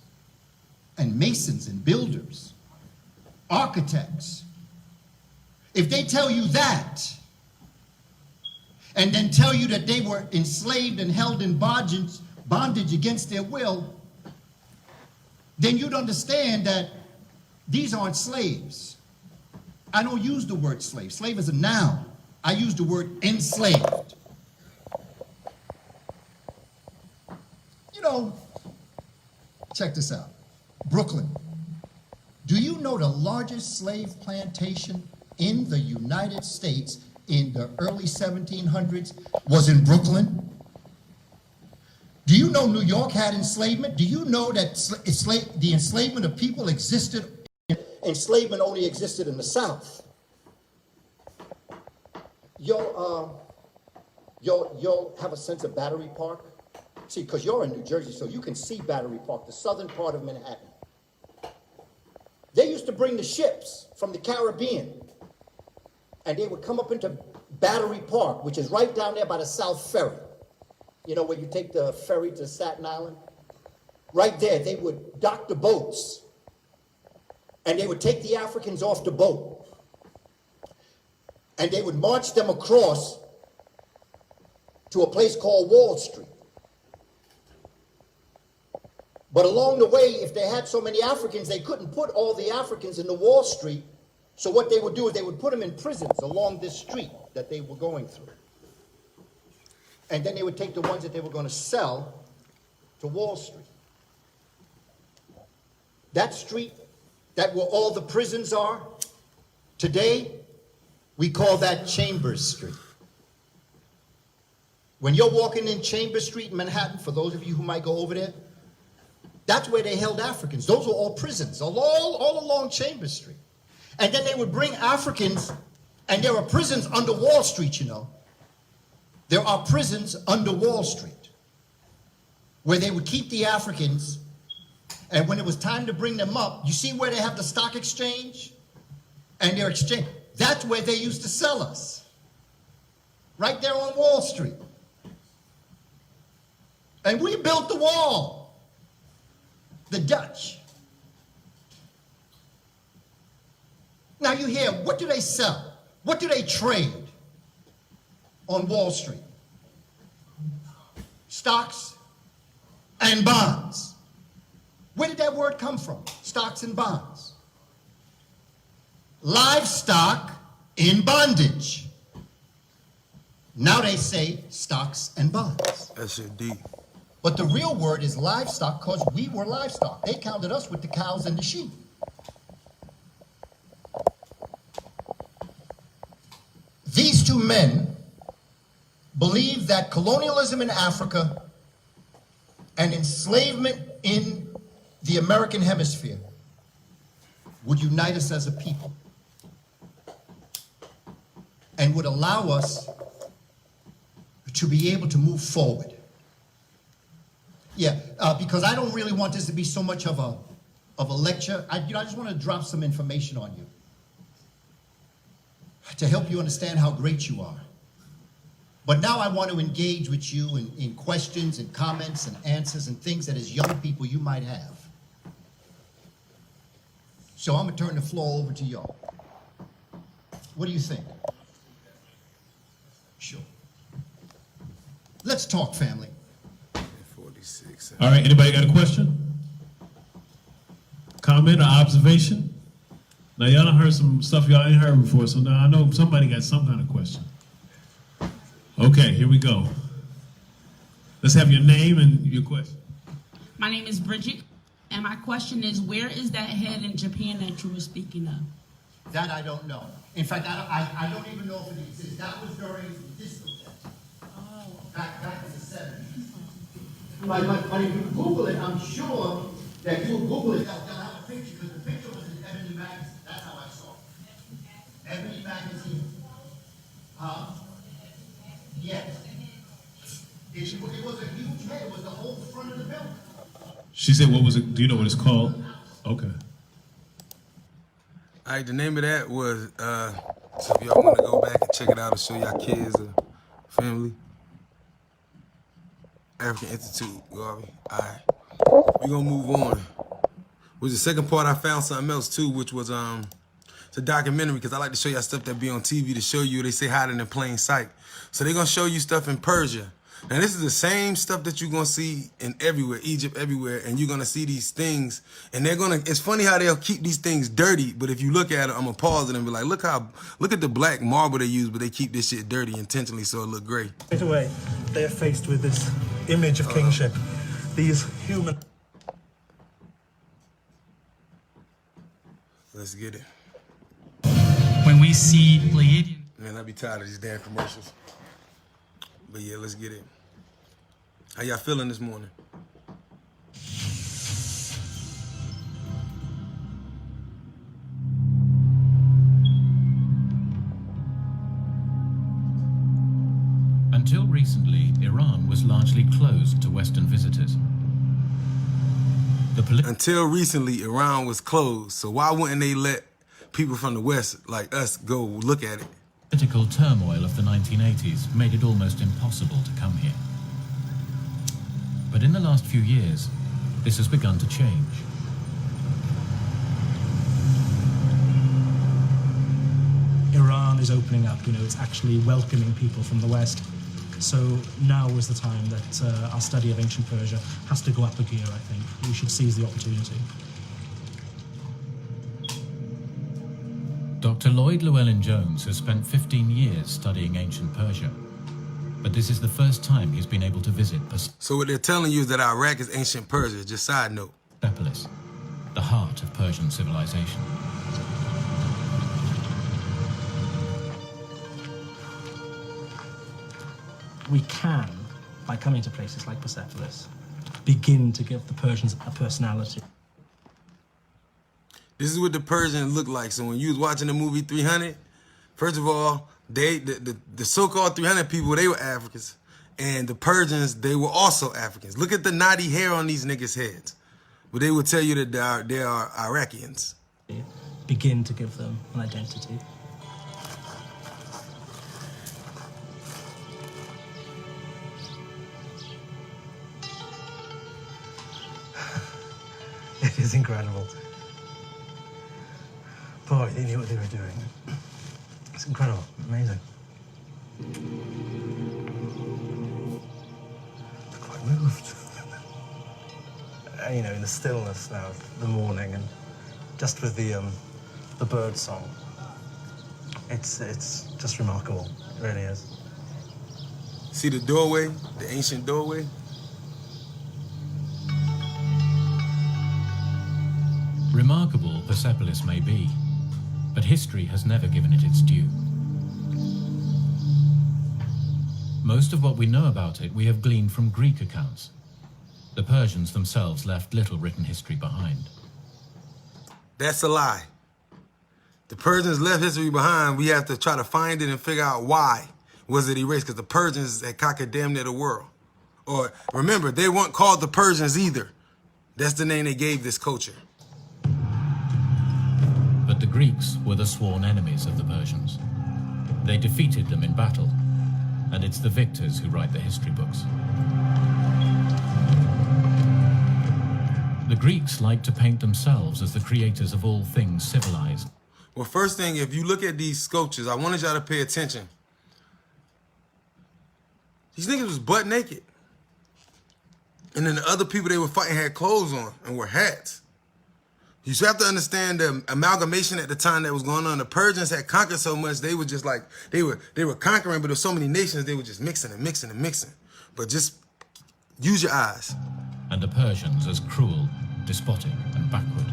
and masons and builders, architects, if they tell you that and then tell you that they were enslaved and held in bondage against their will, then you'd understand that these aren't slaves. I don't use the word slave. Slave is a noun. I use the word enslaved. You know, check this out. Brooklyn. Do you know the largest slave plantation in the United States in the early 1700s was in Brooklyn? Do you know New York had enslavement? Do you know that the enslavement of people existed? Enslavement only existed in the South. You'll have a sense of Battery Park. See, because you're in New Jersey, so you can see Battery Park, the southern part of Manhattan. They used to bring the ships from the Caribbean, and they would come up into Battery Park, which is right down there by the South Ferry. You know, where you take the ferry to Staten Island? Right there, they would dock the boats, and they would take the Africans off the boat. And they would march them across to a place called Wall Street. But along the way, if they had so many Africans, they couldn't put all the Africans in the Wall Street. So what they would do is they would put them in prisons along this street that they were going through. And then they would take the ones that they were going to sell to Wall Street. That street, that where all the prisons are, today, we call that Chambers Street. When you're walking in Chambers Street in Manhattan, for those of you who might go over there, that's where they held Africans. Those were all prisons, all along Chambers Street. And then they would bring Africans, and there are prisons under Wall Street, you know. There are prisons under Wall Street where they would keep the Africans, and when it was time to bring them up, you see where they have the stock exchange and their exchange? That's where they used to sell us. Right there on Wall Street. And we built the wall. The Dutch. Now you hear, what do they sell? What do they trade on Wall Street? Stocks and bonds. Where did that word come from? Stocks and bonds. livestock in bondage. Now they say stocks and bonds. That shit deep. But the real word is livestock because we were livestock. They counted us with the cows and the sheep. These two men believed that colonialism in Africa and enslavement in the American hemisphere would unite us as a people and would allow us to be able to move forward. Yeah, because I don't really want this to be so much of a lecture. I just want to drop some information on you to help you understand how great you are. But now I want to engage with you in questions and comments and answers and things that as young people you might have. So I'm gonna turn the floor over to y'all. What do you think? Sure. Let's talk, family. 46. All right, anybody got a question? Comment or observation? Now, y'all done heard some stuff y'all ain't heard before, so now I know somebody got some kind of question. Okay, here we go. Let's have your name and your question. My name is Bridget, and my question is, where is that head in Japan that you were speaking of? That I don't know. In fact, I don't even know if it exists. That was during the disco test. Oh. Back in the 70s. But if you Google it, I'm sure that you Google it, they'll have a picture, because the picture was in Ebony Magazine. That's how I saw it. Ebony Magazine. Yes. It was a huge head. It was the whole front of the building. She said, what was it? Do you know what it's called? Okay. All right, the name of that was, so if y'all want to go back and check it out and show y'all kids or family, African Institute, Garvey. All right, we're going to move on. With the second part, I found something else too, which was, it's a documentary, because I like to show y'all stuff that be on TV to show you, they say hiding in plain sight. So they're going to show you stuff in Persia. Now, this is the same stuff that you're going to see in everywhere, Egypt, everywhere, and you're going to see these things, and they're going to, it's funny how they'll keep these things dirty, but if you look at it, I'm going to pause it and be like, look at the black marble they use, but they keep this shit dirty intentionally so it look great. Straight away, they are faced with this image of kingship. These human... Let's get it. When we see Pleiadian... Man, I be tired of these damn commercials. But yeah, let's get it. How y'all feeling this morning? Until recently, Iran was largely closed to Western visitors. Until recently, Iran was closed. So why wouldn't they let people from the West, like us, go look at it? Political turmoil of the 1980s made it almost impossible to come here. But in the last few years, this has begun to change. Iran is opening up, it's actually welcoming people from the West. So now is the time that our study of ancient Persia has to go up a gear, I think. We should seize the opportunity. Dr. Lloyd Llewellyn-Jones has spent 15 years studying ancient Persia, but this is the first time he's been able to visit So what they're telling you is that Iraq is ancient Persia, just side note. Persepolis, the heart of Persian civilization. We can, by coming to places like Persepolis, begin to give the Persians a personality. This is what the Persians look like. So when you was watching the movie 300, first of all, the so-called 300 people, they were Africans. And the Persians, they were also Africans. Look at the knotty hair on these niggas' heads. But they would tell you that they are Iraqians. Begin to give them an identity. It is incredible. Boy, they knew what they were doing. It's incredible, amazing. They're quite moved. In the stillness now of the morning, and just with the bird song It's just remarkable. It really is. See the doorway, the ancient doorway? Remarkable Persepolis may be, but history has never given it its due. Most of what we know about it we have gleaned from Greek accounts. The Persians themselves left little written history behind. That's a lie. The Persians left history behind. We have to try to find it and figure out why was it erased, because the Persians had conquered damn near the world. Or remember, they weren't called the Persians either. That's the name they gave this culture. But the Greeks were the sworn enemies of the Persians. They defeated them in battle, and it's the victors who write the history books. The Greeks like to paint themselves as the creators of all things civilized. Well, first thing, if you look at these sculptures, I wanted y'all to pay attention. These niggas was butt naked. And then the other people they were fighting had clothes on and wore hats. You should have to understand the amalgamation at the time that was going on. The Persians had conquered so much, they were just like, they were conquering, but there's so many nations, they were just mixing and mixing and mixing. But just use your eyes. And the Persians as cruel, despotic, and backward.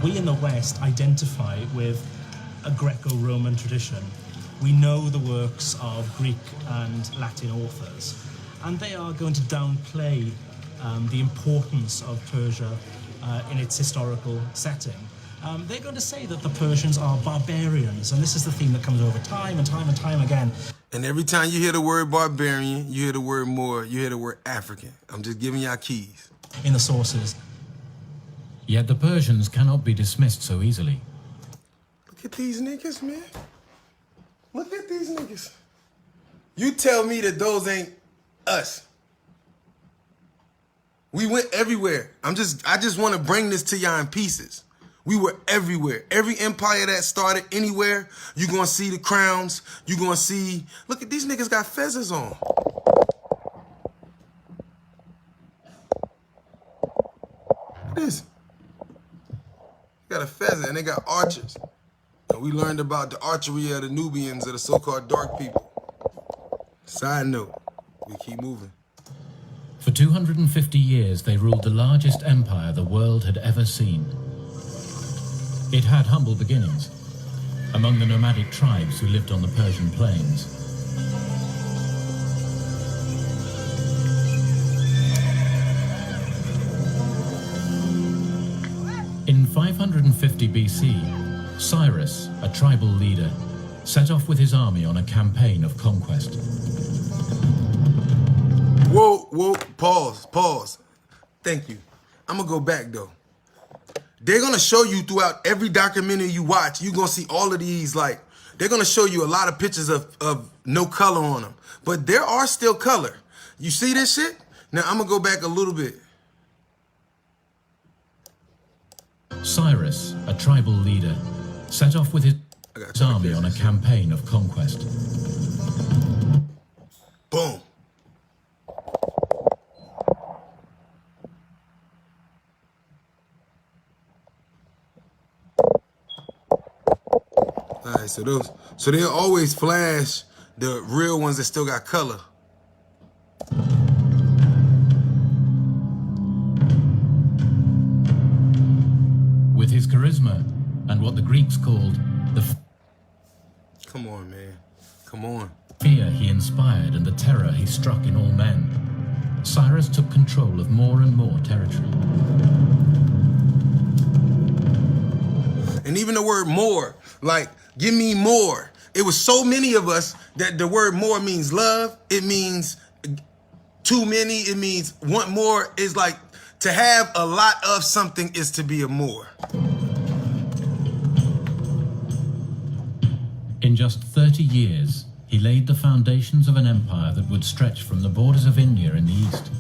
We in the West identify with a Greco-Roman tradition. We know the works of Greek and Latin authors, and they are going to downplay the importance of Persia in its historical setting. They're going to say that the Persians are barbarians, and this is the theme that comes over time and time and time again. And every time you hear the word barbarian, you hear the word Moor, you hear the word African. I'm just giving y'all keys. In the sources. Yet the Persians cannot be dismissed so easily. Look at these niggas, man. Look at these niggas. You tell me that those ain't us. We went everywhere. I just want to bring this to y'all in pieces. We were everywhere. Every empire that started anywhere, you're going to see the crowns. You're going to see, look at these niggas got feathers on. Look at this. They got a feather and they got archers. And we learned about the archery of the Nubians, or the so-called dark people. Side note, we keep moving. For 250 years, they ruled the largest empire the world had ever seen. It had humble beginnings, among the nomadic tribes who lived on the Persian plains. In 550 BC, Cyrus, a tribal leader, set off with his army on a campaign of conquest. Whoa, pause. Thank you. I'm gonna go back though. They're gonna show you throughout every documentary you watch, you're gonna see all of these, like, they're gonna show you a lot of pictures of no color on them. But there are still color. You see this shit? Now I'm gonna go back a little bit. Cyrus, a tribal leader, set off with his army on a campaign of conquest. Boom. All right, so they'll always flash the real ones that still got color. With his charisma and what the Greeks called the Come on, man. Come on. fear he inspired and the terror he struck in all men, Cyrus took control of more and more territory. And even the word more, like, give me more. It was so many of us that the word more means love. It means too many. It means want more. Is like to have a lot of something is to be a more. In just 30 years, he laid the foundations of an empire that would stretch from the borders of India in the east,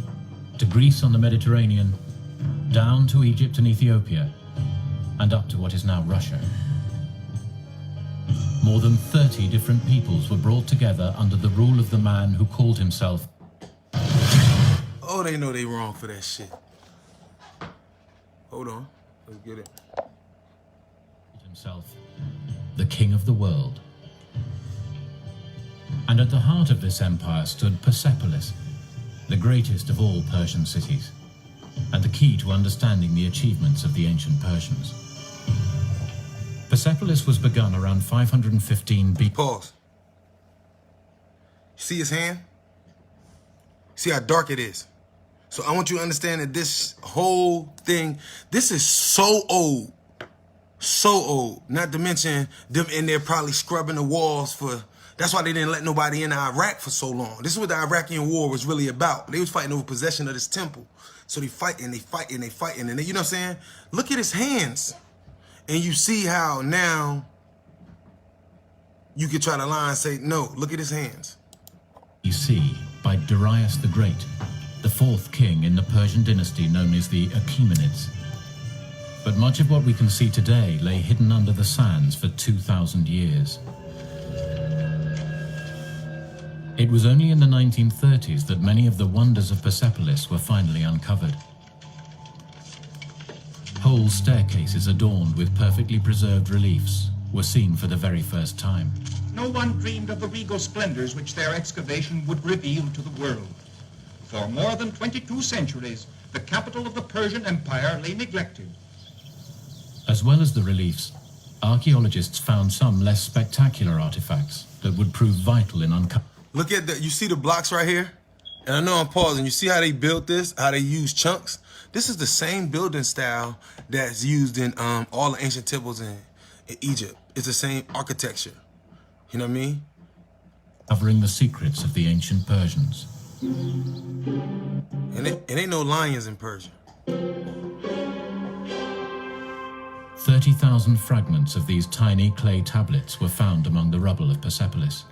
to Greece on the Mediterranean, down to Egypt and Ethiopia, and up to what is now Russia. More than 30 different peoples were brought together under the rule of the man who called himself... Oh, they know they wrong for that shit. Hold on. Let's get it. himself the king of the world. And at the heart of this empire stood Persepolis, the greatest of all Persian cities, and the key to understanding the achievements of the ancient Persians. Persepolis was begun around 515 BC. Pause. See his hand? See how dark it is? So I want you to understand that this whole thing, this is so old. So old. Not to mention them in there probably scrubbing the walls for... That's why they didn't let nobody in Iraq for so long. This is what the Iraqi war was really about. They was fighting over possession of this temple. So they fight and they fight and they fight and they, you know what I'm saying? Look at his hands. And you see how now you could try to lie and say, no, look at his hands. BC by Darius the Great, the fourth king in the Persian dynasty known as the Achaemenids. But much of what we can see today lay hidden under the sands for 2,000 years. It was only in the 1930s that many of the wonders of Persepolis were finally uncovered. Whole staircases adorned with perfectly preserved reliefs were seen for the very first time. No one dreamed of the regal splendors which their excavation would reveal to the world. For more than 22 centuries, the capital of the Persian Empire lay neglected. As well as the reliefs, archaeologists found some less spectacular artifacts that would prove vital in uncovering. Look at that. You see the blocks right here? And I know I'm pausing. You see how they built this? How they use chunks? This is the same building style that's used in all the ancient temples in Egypt. It's the same architecture. You know what I mean? Covering the secrets of the ancient Persians. And it ain't no lions in Persia. 30,000 fragments of these tiny clay tablets were found among the rubble of Persepolis.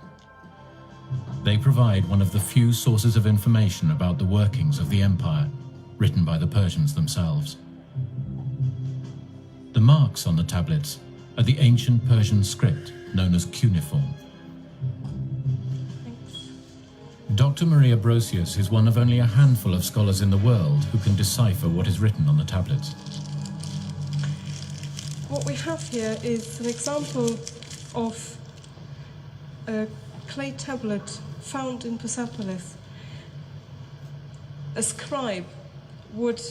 They provide one of the few sources of information about the workings of the empire, written by the Persians themselves. The marks on the tablets are the ancient Persian script known as cuneiform. Dr. Maria Brosius is one of only a handful of scholars in the world who can decipher what is written on the tablets. What we have here is an example of a clay tablet found in Persepolis. A scribe would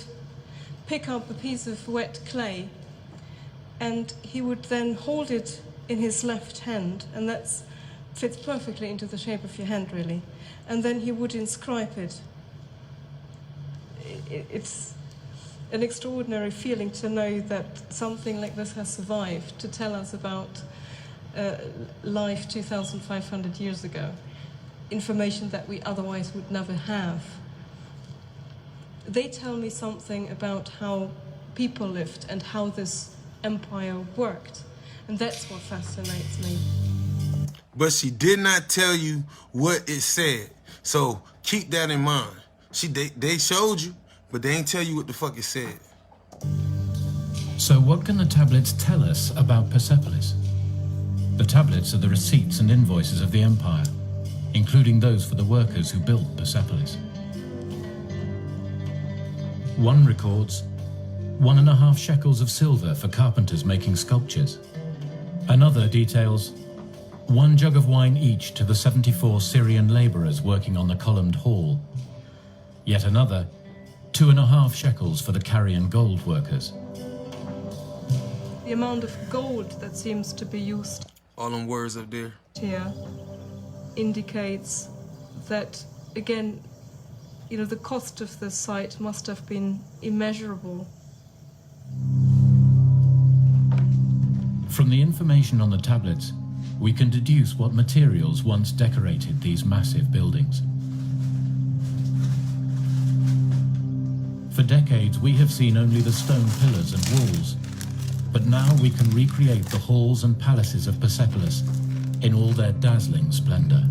pick up a piece of wet clay and he would then hold it in his left hand, and that fits perfectly into the shape of your hand, really. And then he would inscribe it. It's an extraordinary feeling to know that something like this has survived to tell us about life 2,500 years ago, information that we otherwise would never have. They tell me something about how people lived and how this empire worked, and that's what fascinates me. But she did not tell you what it said, so keep that in mind. They showed you, but they ain't tell you what the fuck it said. So what can the tablets tell us about Persepolis? The tablets are the receipts and invoices of the empire, including those for the workers who built Persepolis. One records 1.5 shekels of silver for carpenters making sculptures. Another details 1 jug of wine each to the 74 Syrian laborers working on the columned hall. Yet another 2.5 shekels for the Carian gold workers. The amount of gold that seems to be used All them words up there. here indicates that, again, you know, the cost of this site must have been immeasurable. From the information on the tablets, we can deduce what materials once decorated these massive buildings. For decades, we have seen only the stone pillars and walls, but now we can recreate the halls and palaces of Persepolis in all their dazzling splendor.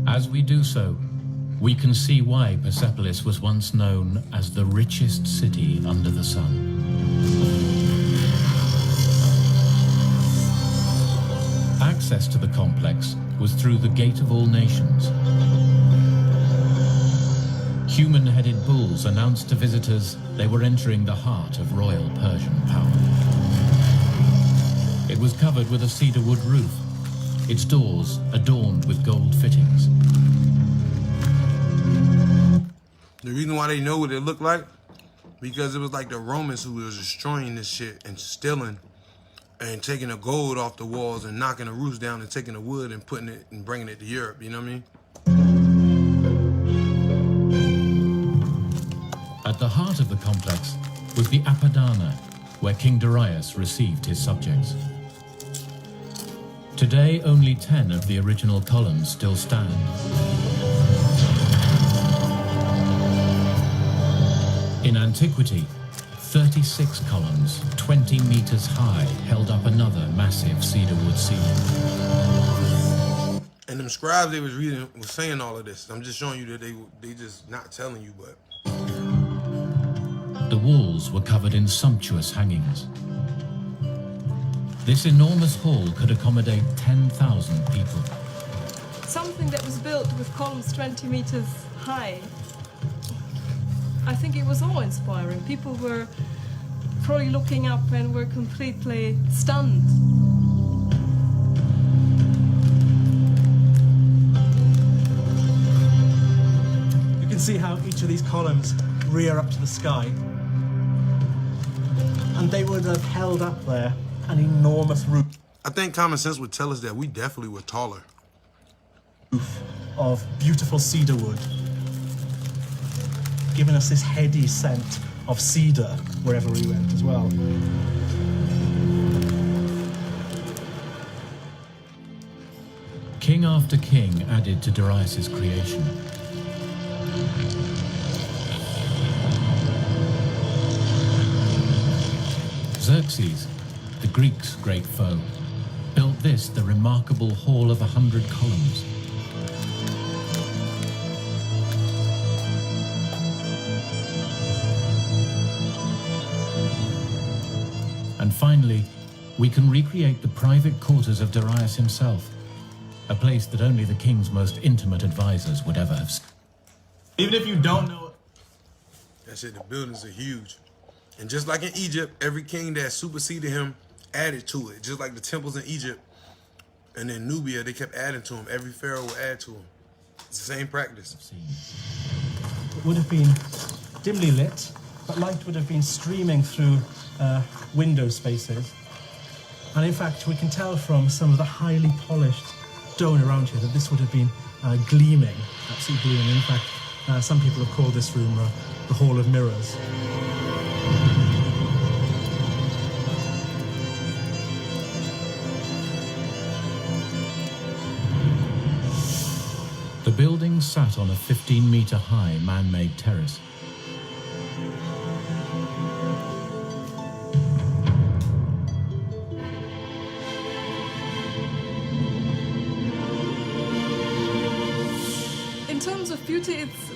As we do so, we can see why Persepolis was once known as the richest city under the sun. Access to the complex was through the Gate of All Nations. Human-headed bulls announced to visitors they were entering the heart of royal Persian power. It was covered with a cedar wood roof, its doors adorned with gold fittings. The reason why they know what it looked like, because it was like the Romans who was destroying this shit and stealing and taking the gold off the walls and knocking the roofs down and taking the wood and putting it and bringing it to Europe, you know what I mean? At the heart of the complex was the Apadana, where King Darius received his subjects. Today, only 10 of the original columns still stand. In antiquity, 36 columns, 20 meters high, held up another massive cedar wood ceiling. And them scribes they was reading was saying all of this. I'm just showing you that they just not telling you, but The walls were covered in sumptuous hangings. This enormous hall could accommodate 10,000 people. Something that was built with columns 20 meters high. I think it was awe-inspiring. People were probably looking up and were completely stunned. You can see how each of these columns rear up to the sky. And they would have held up there an enormous roof I think common sense would tell us that we definitely were taller. of beautiful cedar wood, giving us this heady scent of cedar wherever we went as well. King after king added to Darius's creation. Xerxes, the Greeks' great foe, built this, the remarkable Hall of 100 Columns. And finally, we can recreate the private quarters of Darius himself, a place that only the king's most intimate advisors would ever have seen. Even if you don't know it. That's it, the buildings are huge. And just like in Egypt, every king that superseded him added to it. Just like the temples in Egypt and in Nubia, they kept adding to them. Every pharaoh would add to them. It's the same practice. It would have been dimly lit, but light would have been streaming through window spaces. And in fact, we can tell from some of the highly polished stone around here that this would have been gleaming, absolutely gleaming. In fact, some people have called this room the Hall of Mirrors. The building sat on a 15-meter-high man-made terrace. In terms of beauty, it's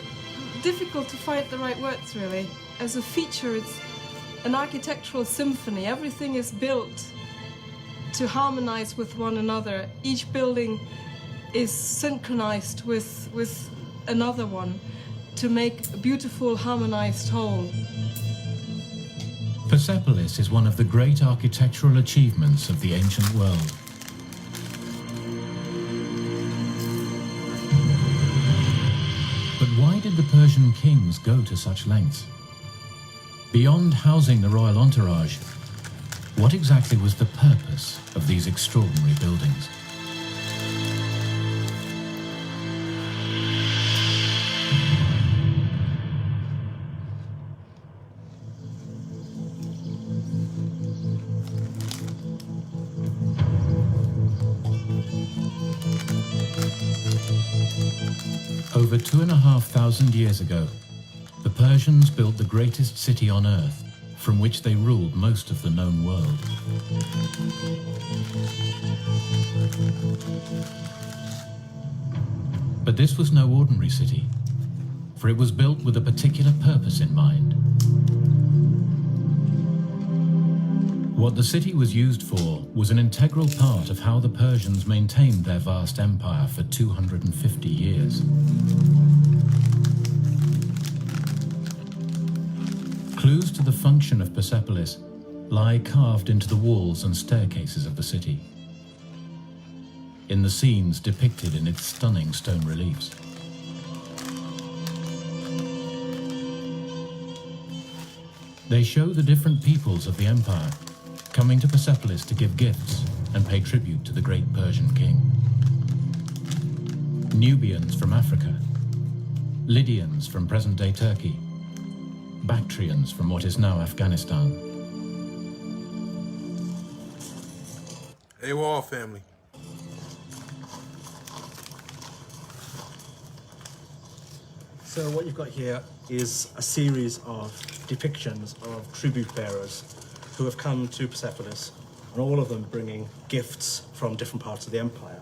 difficult to find the right words, really. As a feature, it's an architectural symphony. Everything is built to harmonize with one another. Each building is synchronized with another one to make a beautiful, harmonized whole. Persepolis is one of the great architectural achievements of the ancient world. But why did the Persian kings go to such lengths? Beyond housing the royal entourage, what exactly was the purpose of these extraordinary buildings? Over 2,500 years ago, the Persians built the greatest city on earth, from which they ruled most of the known world. But this was no ordinary city, for it was built with a particular purpose in mind. What the city was used for was an integral part of how the Persians maintained their vast empire for 250 years. Clues to the function of Persepolis lie carved into the walls and staircases of the city, in the scenes depicted in its stunning stone reliefs. They show the different peoples of the empire coming to Persepolis to give gifts and pay tribute to the great Persian king. Nubians from Africa, Lydians from present-day Turkey, Bactrians from what is now Afghanistan. Hey, we're all family. So what you've got here is a series of depictions of tribute bearers who have come to Persepolis, and all of them bringing gifts from different parts of the empire.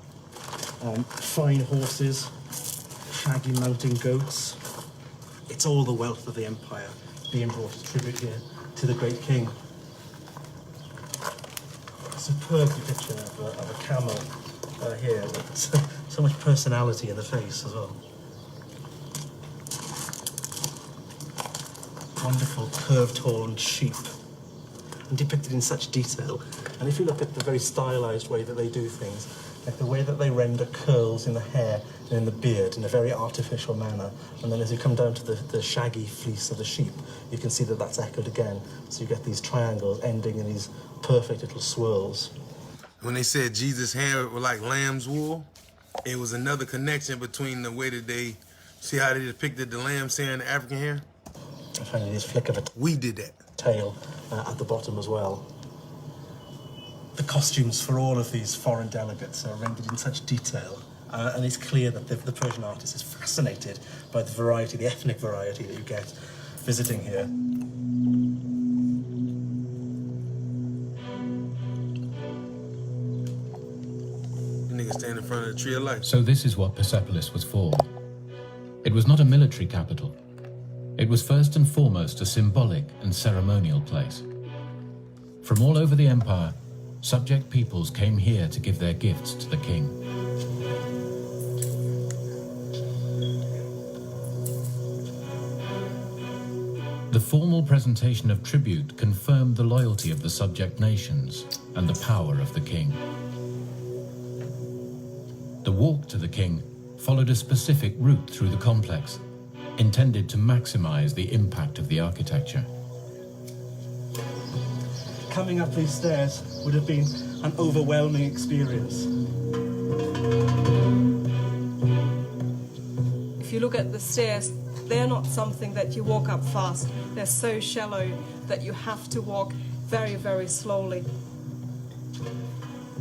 Fine horses, shaggy mountain goats. It's all the wealth of the empire being brought as tribute here to the great king. A superb depiction of a camel here with so much personality in the face as well. Wonderful curved horned sheep, and depicted in such detail. And if you look at the very stylized way that they do things, like the way that they render curls in the hair and in the beard in a very artificial manner, and then as you come down to the shaggy fleece of the sheep, you can see that that's echoed again. So you get these triangles ending in these perfect little swirls. When they said Jesus' hair was like lamb's wool, it was another connection between the way that they, see how they depicted the lamb's hair and the African hair? I find this flick of a We did that. tail at the bottom as well. The costumes for all of these foreign delegates are rendered in such detail, and it's clear that the Persian artist is fascinated by the variety, the ethnic variety that you get visiting here. The nigga stand in front of the tree of life. So this is what Persepolis was for. It was not a military capital. It was first and foremost a symbolic and ceremonial place. From all over the empire, subject peoples came here to give their gifts to the king. The formal presentation of tribute confirmed the loyalty of the subject nations and the power of the king. The walk to the king followed a specific route through the complex, intended to maximize the impact of the architecture. Coming up these stairs would have been an overwhelming experience. If you look at the stairs, they're not something that you walk up fast. They're so shallow that you have to walk very, very slowly.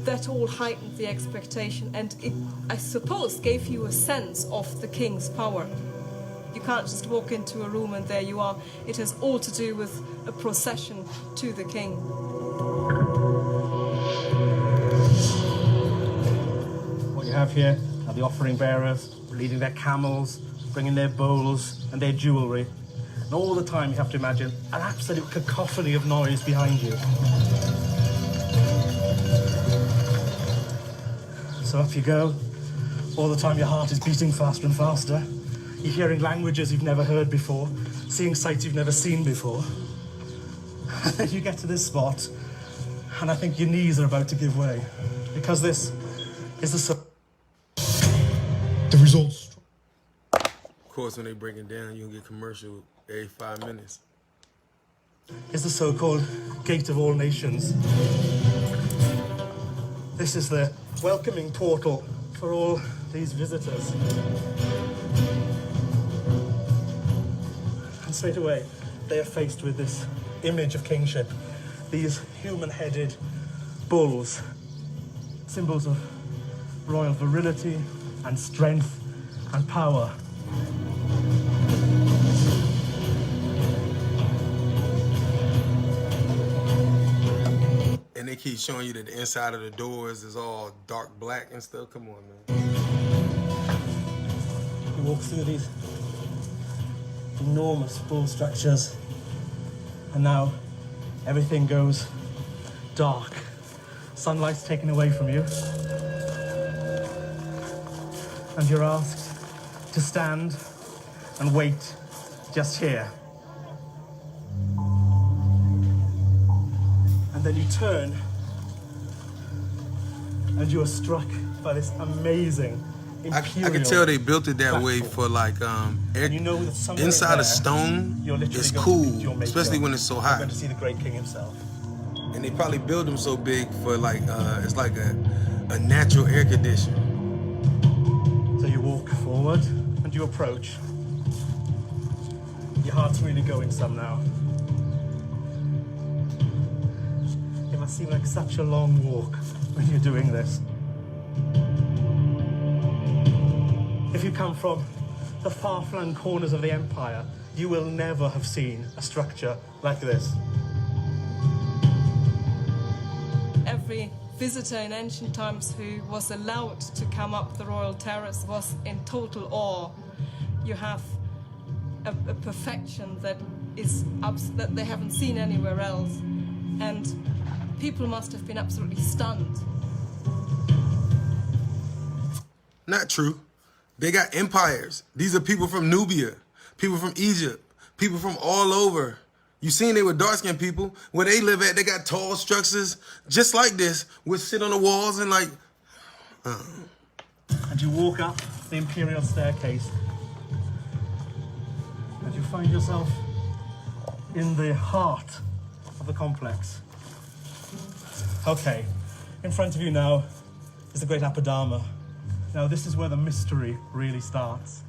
That all heightened the expectation, and it, I suppose, gave you a sense of the king's power. You can't just walk into a room and there you are. It has all to do with a procession to the king. What you have here are the offering bearers leading their camels, bringing their bowls and their jewellery. And all the time you have to imagine an absolute cacophony of noise behind you. So up you go. All the time your heart is beating faster and faster. You're hearing languages you've never heard before, seeing sights you've never seen before. And then you get to this spot, and I think your knees are about to give way, because this is the results. Of course, when they break it down, you can get commercial every 5 minutes. Is the so-called Gate of All Nations. This is the welcoming portal for all these visitors. And straight away, they are faced with this image of kingship. These human-headed bulls, symbols of royal virility and strength and power. And they keep showing you that the inside of the doors is all dark black and stuff. Come on, man. You walk through these enormous bull structures, and now everything goes dark. Sunlight's taken away from you, and you're asked to stand and wait just here. And then you turn, and you are struck by this amazing I can tell they built it that way for like and you know that somewhere inside there, a stone you're literally is going to meet your cool, maker. especially when it's so You're hot. going to see the great king himself. And they probably build them so big for like it's like a natural air conditioner. So you walk forward and you approach. Your heart's really going some now. It must seem like such a long walk when you're doing this. If you come from the far-flung corners of the empire, you will never have seen a structure like this. Every visitor in ancient times who was allowed to come up the royal terrace was in total awe. You have a perfection that they haven't seen anywhere else, and people must have been absolutely stunned. Not true. They got empires. These are people from Nubia, people from Egypt, people from all over. You seen they were dark-skinned people. Where they live at, they got tall structures just like this, which sit on the walls and like... And you walk up the imperial staircase, and you find yourself in the heart of the complex. Okay, in front of you now is the great Apadama. Now this is where the mystery really starts.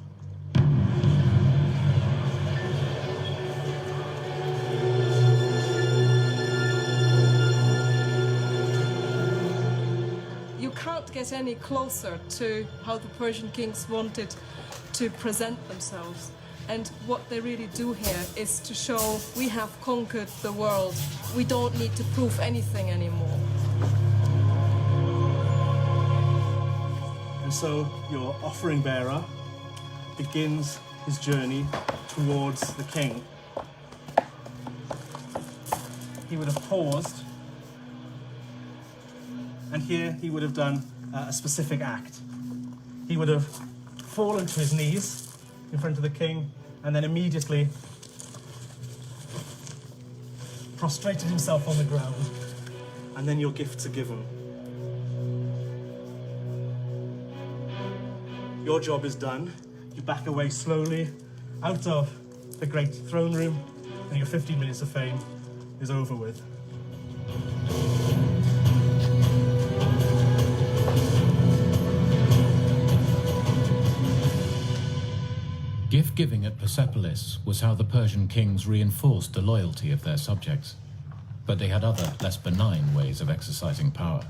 You can't get any closer to how the Persian kings wanted to present themselves. And what they really do here is to show we have conquered the world. We don't need to prove anything anymore. And so your offering bearer begins his journey towards the king. He would have paused, and here he would have done a specific act. He would have fallen to his knees in front of the king, and then immediately prostrated himself on the ground, and then your gifts are given. Your job is done. You back away slowly out of the great throne room, and your 15 minutes of fame is over with. Gift-giving at Persepolis was how the Persian kings reinforced the loyalty of their subjects, but they had other, less benign ways of exercising power.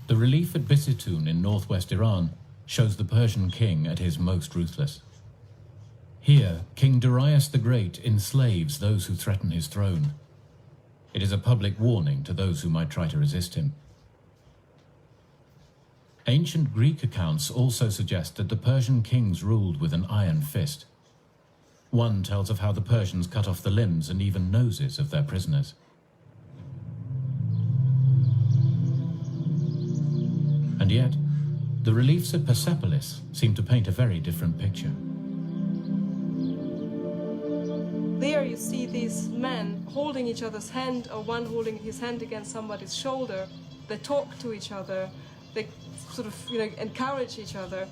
The relief at Bisitun in northwest Iran shows the Persian king at his most ruthless. Here, King Darius the Great enslaves those who threaten his throne. It is a public warning to those who might try to resist him. Ancient Greek accounts also suggest that the Persian kings ruled with an iron fist. One tells of how the Persians cut off the limbs and even noses of their prisoners. And yet, the reliefs at Persepolis seem to paint a very different picture. There you see these men holding each other's hand, or one holding his hand against somebody's shoulder. They talk to each other. They sort of, encourage each other.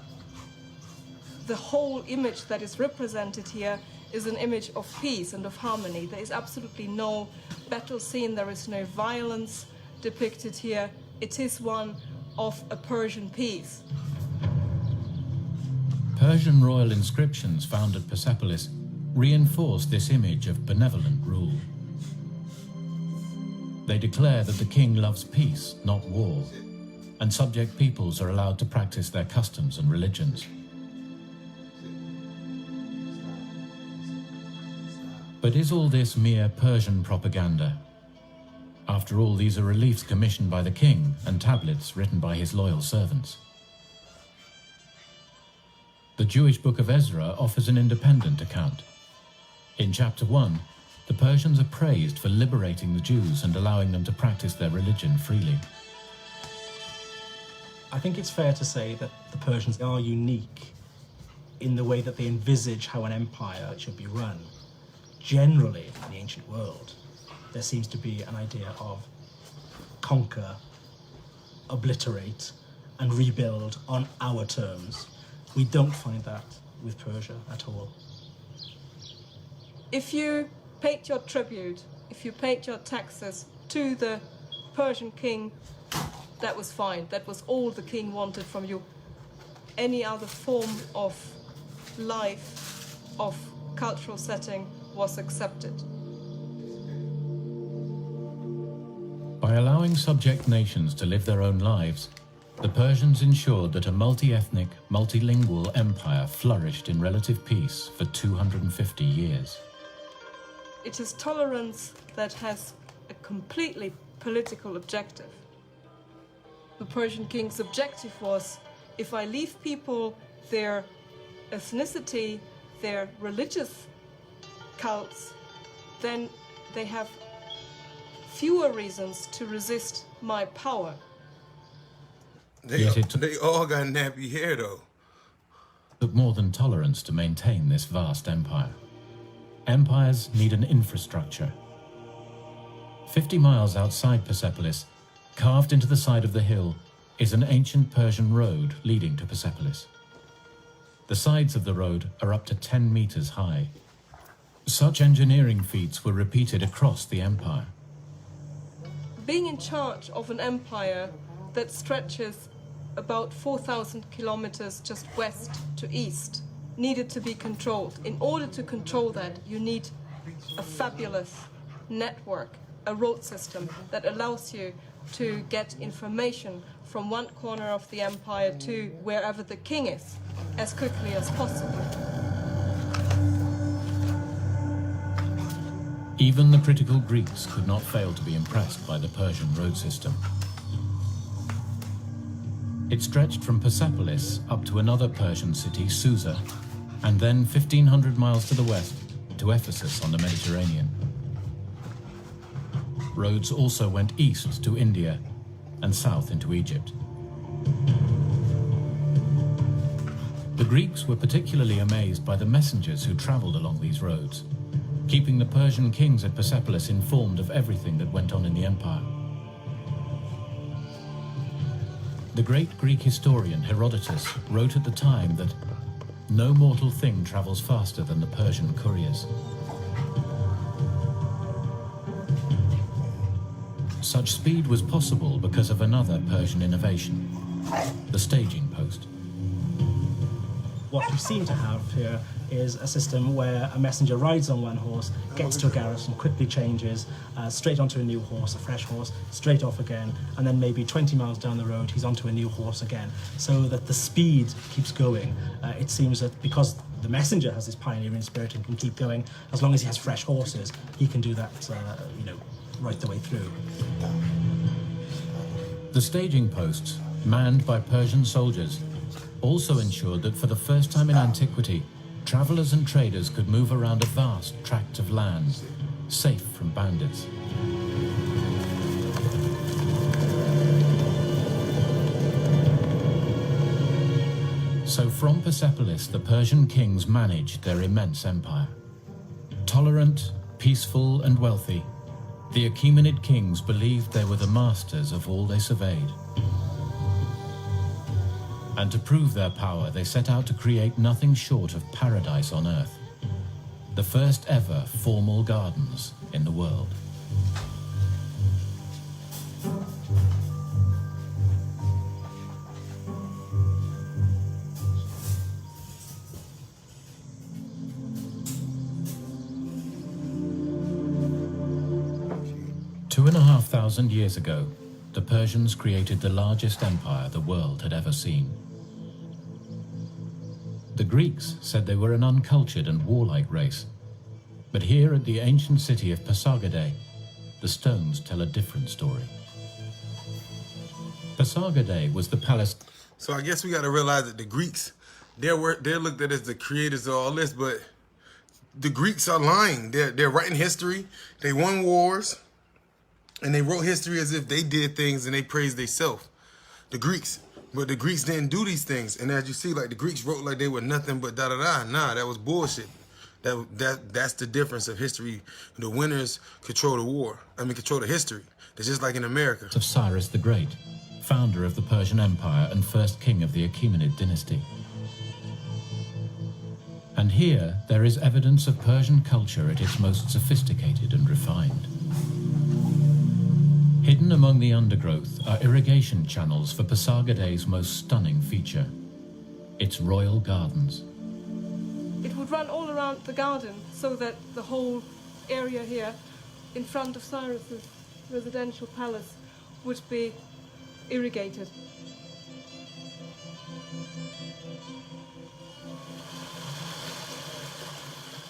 The whole image that is represented here is an image of peace and of harmony. There is absolutely no battle scene. There is no violence depicted here. It is one of a Persian peace. Persian royal inscriptions found at Persepolis reinforce this image of benevolent rule. They declare that the king loves peace, not war, and subject peoples are allowed to practice their customs and religions. But is all this mere Persian propaganda? After all, these are reliefs commissioned by the king and tablets written by his loyal servants. The Jewish book of Ezra offers an independent account. In chapter 1, the Persians are praised for liberating the Jews and allowing them to practice their religion freely. I think it's fair to say that the Persians are unique in the way that they envisage how an empire should be run, generally in the ancient world. there seems to be an idea of conquer, obliterate, and rebuild on our terms. We don't find that with Persia at all. If you paid your tribute, if you paid your taxes to the Persian king, that was fine. That was all the king wanted from you. Any other form of life, of cultural setting, was accepted. By allowing subject nations to live their own lives, the Persians ensured that a multi-ethnic, multilingual empire flourished in relative peace for 250 years. It is tolerance that has a completely political objective. The Persian king's objective was, if I leave people their ethnicity, their religious cults, then they have fewer reasons to resist my power. They all got nappy hair, though. Took more than tolerance to maintain this vast empire. Empires need an infrastructure. 50 miles outside Persepolis, carved into the side of the hill, is an ancient Persian road leading to Persepolis. The sides of the road are up to 10 meters high. Such engineering feats were repeated across the empire. Being in charge of an empire that stretches about 4,000 kilometers just west to east needed to be controlled. In order to control that, you need a fabulous network, a road system that allows you to get information from one corner of the empire to wherever the king is as quickly as possible. Even the critical Greeks could not fail to be impressed by the Persian road system. It stretched from Persepolis up to another Persian city, Susa, and then 1,500 miles to the west to Ephesus on the Mediterranean. Roads also went east to India and south into Egypt. The Greeks were particularly amazed by the messengers who traveled along these roads, keeping the Persian kings at Persepolis informed of everything that went on in the empire. The great Greek historian Herodotus wrote at the time that no mortal thing travels faster than the Persian couriers. Such speed was possible because of another Persian innovation, the staging post. What we seem to have here is a system where a messenger rides on one horse, gets to a garrison, quickly changes, straight onto a new horse, a fresh horse, straight off again, and then maybe 20 miles down the road, he's onto a new horse again, so that the speed keeps going. It seems that because the messenger has this pioneering spirit and can keep going, as long as he has fresh horses, he can do that, right the way through. The staging posts, manned by Persian soldiers, also ensured that for the first time in antiquity, travelers and traders could move around a vast tract of land, safe from bandits. So from Persepolis, the Persian kings managed their immense empire. Tolerant, peaceful, and wealthy, the Achaemenid kings believed they were the masters of all they surveyed. And to prove their power, they set out to create nothing short of paradise on earth. The first ever formal gardens in the world. Two and a half thousand years ago, the Persians created the largest empire the world had ever seen. The Greeks said they were an uncultured and warlike race. But here at the ancient city of Pasargadae, the stones tell a different story. Pasargadae was the palace. So I guess we got to realize that the Greeks, they're looked at as the creators of all this, but the Greeks are lying. They're writing history. They won wars, and they wrote history as if they did things and they praised themselves. The Greeks. But the Greeks didn't do these things. And as you see, like the Greeks wrote like they were nothing but da-da-da. Nah, that was bullshit. That's the difference of history. The winners control the war. Control the history. It's just like in America. Of Cyrus the Great, founder of the Persian Empire and first king of the Achaemenid dynasty. And here there is evidence of Persian culture at its most sophisticated and refined. Hidden among the undergrowth are irrigation channels for Pasargade's most stunning feature, its royal gardens. It would run all around the garden so that the whole area here in front of Cyrus's residential palace would be irrigated.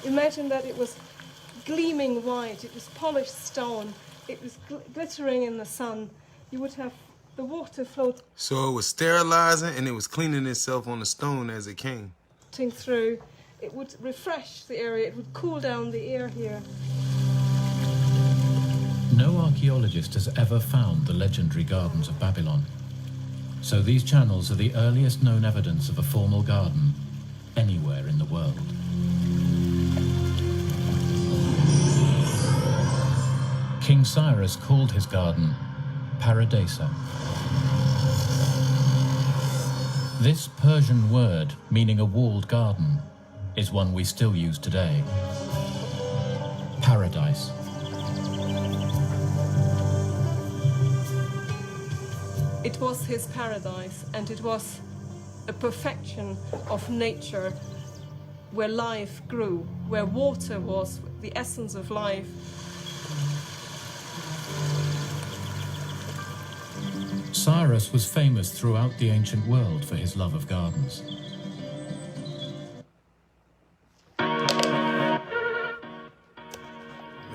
Imagine that it was gleaming white, it was polished stone, it was glittering in the sun. You would have the water floating. So it was sterilizing and it was cleaning itself on the stone as it came. Through. It would refresh the area, it would cool down the air here. No archaeologist has ever found the legendary gardens of Babylon. So these channels are the earliest known evidence of a formal garden anywhere in the world. King Cyrus called his garden Paradisa. This Persian word, meaning a walled garden, is one we still use today. Paradise. It was his paradise, and it was a perfection of nature where life grew, where water was the essence of life. Cyrus was famous throughout the ancient world for his love of gardens.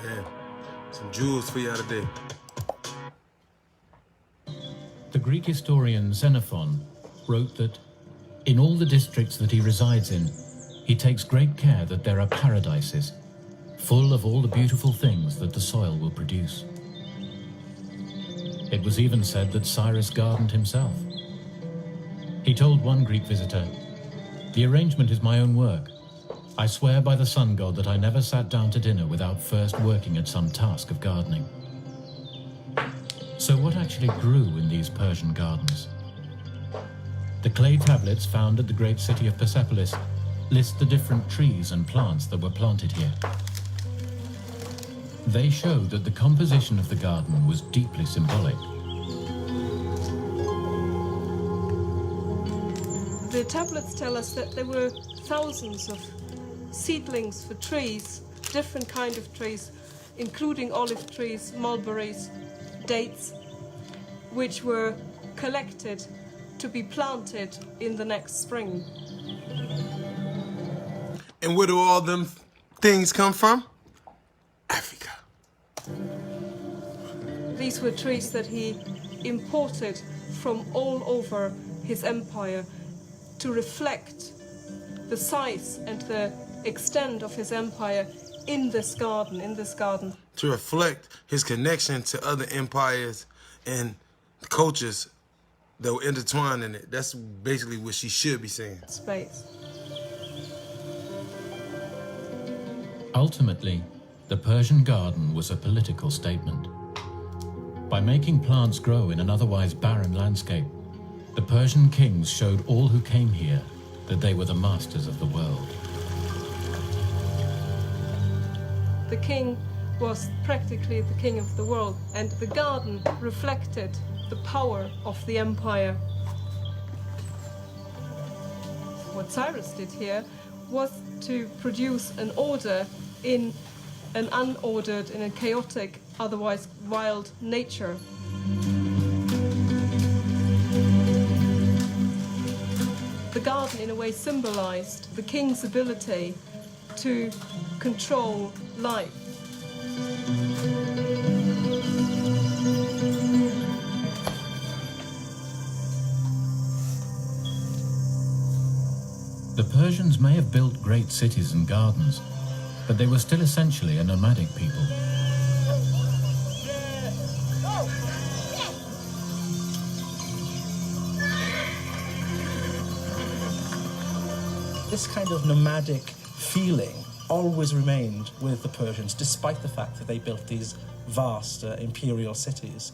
Man, some jewels for y'all today. The Greek historian Xenophon wrote that in all the districts that he resides in, he takes great care that there are paradises, full of all the beautiful things that the soil will produce. It was even said that Cyrus gardened himself. He told one Greek visitor, "The arrangement is my own work. I swear by the sun god that I never sat down to dinner without first working at some task of gardening." So what actually grew in these Persian gardens? The clay tablets found at the great city of Persepolis list the different trees and plants that were planted here. They show that the composition of the garden was deeply symbolic. The tablets tell us that there were thousands of seedlings for trees, different kind of trees, including olive trees, mulberries, dates, which were collected to be planted in the next spring. And where do all them things come from? Africa. These were trees that he imported from all over his empire to reflect the size and the extent of his empire in this garden. To reflect his connection to other empires and cultures that were intertwined in it. That's basically what she should be saying. Space. Ultimately, the Persian garden was a political statement. By making plants grow in an otherwise barren landscape, the Persian kings showed all who came here that they were the masters of the world. The king was practically the king of the world, and the garden reflected the power of the empire. What Cyrus did here was to produce an order in an unordered, in a chaotic, otherwise wild nature. The garden, in a way, symbolized the king's ability to control life. The Persians may have built great cities and gardens, but they were still essentially a nomadic people. This kind of nomadic feeling always remained with the Persians, despite the fact that they built these vast imperial cities.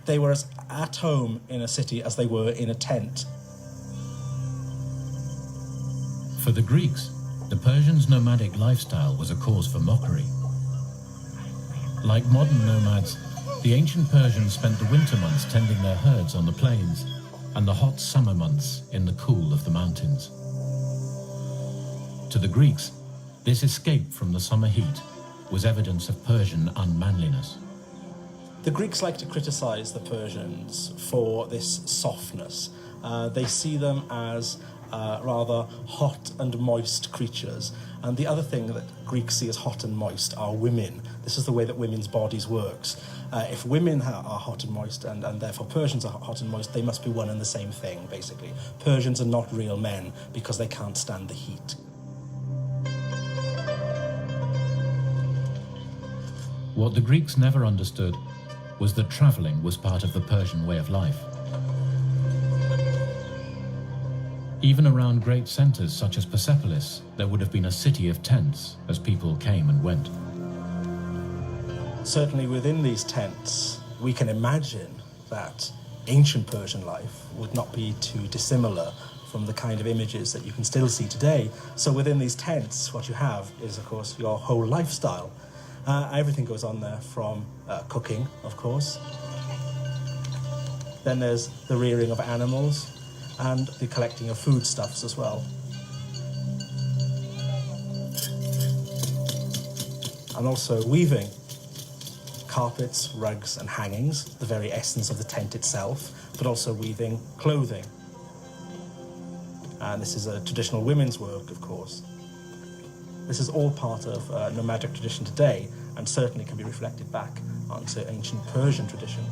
They were as at home in a city as they were in a tent. For the Greeks, the Persians' nomadic lifestyle was a cause for mockery. Like modern nomads, the ancient Persians spent the winter months tending their herds on the plains and the hot summer months in the cool of the mountains. To the Greeks, this escape from the summer heat was evidence of Persian unmanliness. The Greeks like to criticize the Persians for this softness. They see them as rather hot and moist creatures. And the other thing that Greeks see as hot and moist are women. This is the way that women's bodies works. If women are hot and moist, and therefore Persians are hot and moist, they must be one and the same thing, basically. Persians are not real men because they can't stand the heat. What the Greeks never understood was that traveling was part of the Persian way of life. Even around great centers such as Persepolis, there would have been a city of tents as people came and went. Certainly within these tents, we can imagine that ancient Persian life would not be too dissimilar from the kind of images that you can still see today. So within these tents, what you have is, of course, your whole lifestyle. Everything goes on there, from cooking, of course. Then there's the rearing of animals and the collecting of foodstuffs as well. And also weaving. Carpets, rugs and hangings, the very essence of the tent itself, but also weaving clothing. And this is a traditional women's work, of course. This is all part of nomadic tradition today, and certainly can be reflected back onto ancient Persian tradition.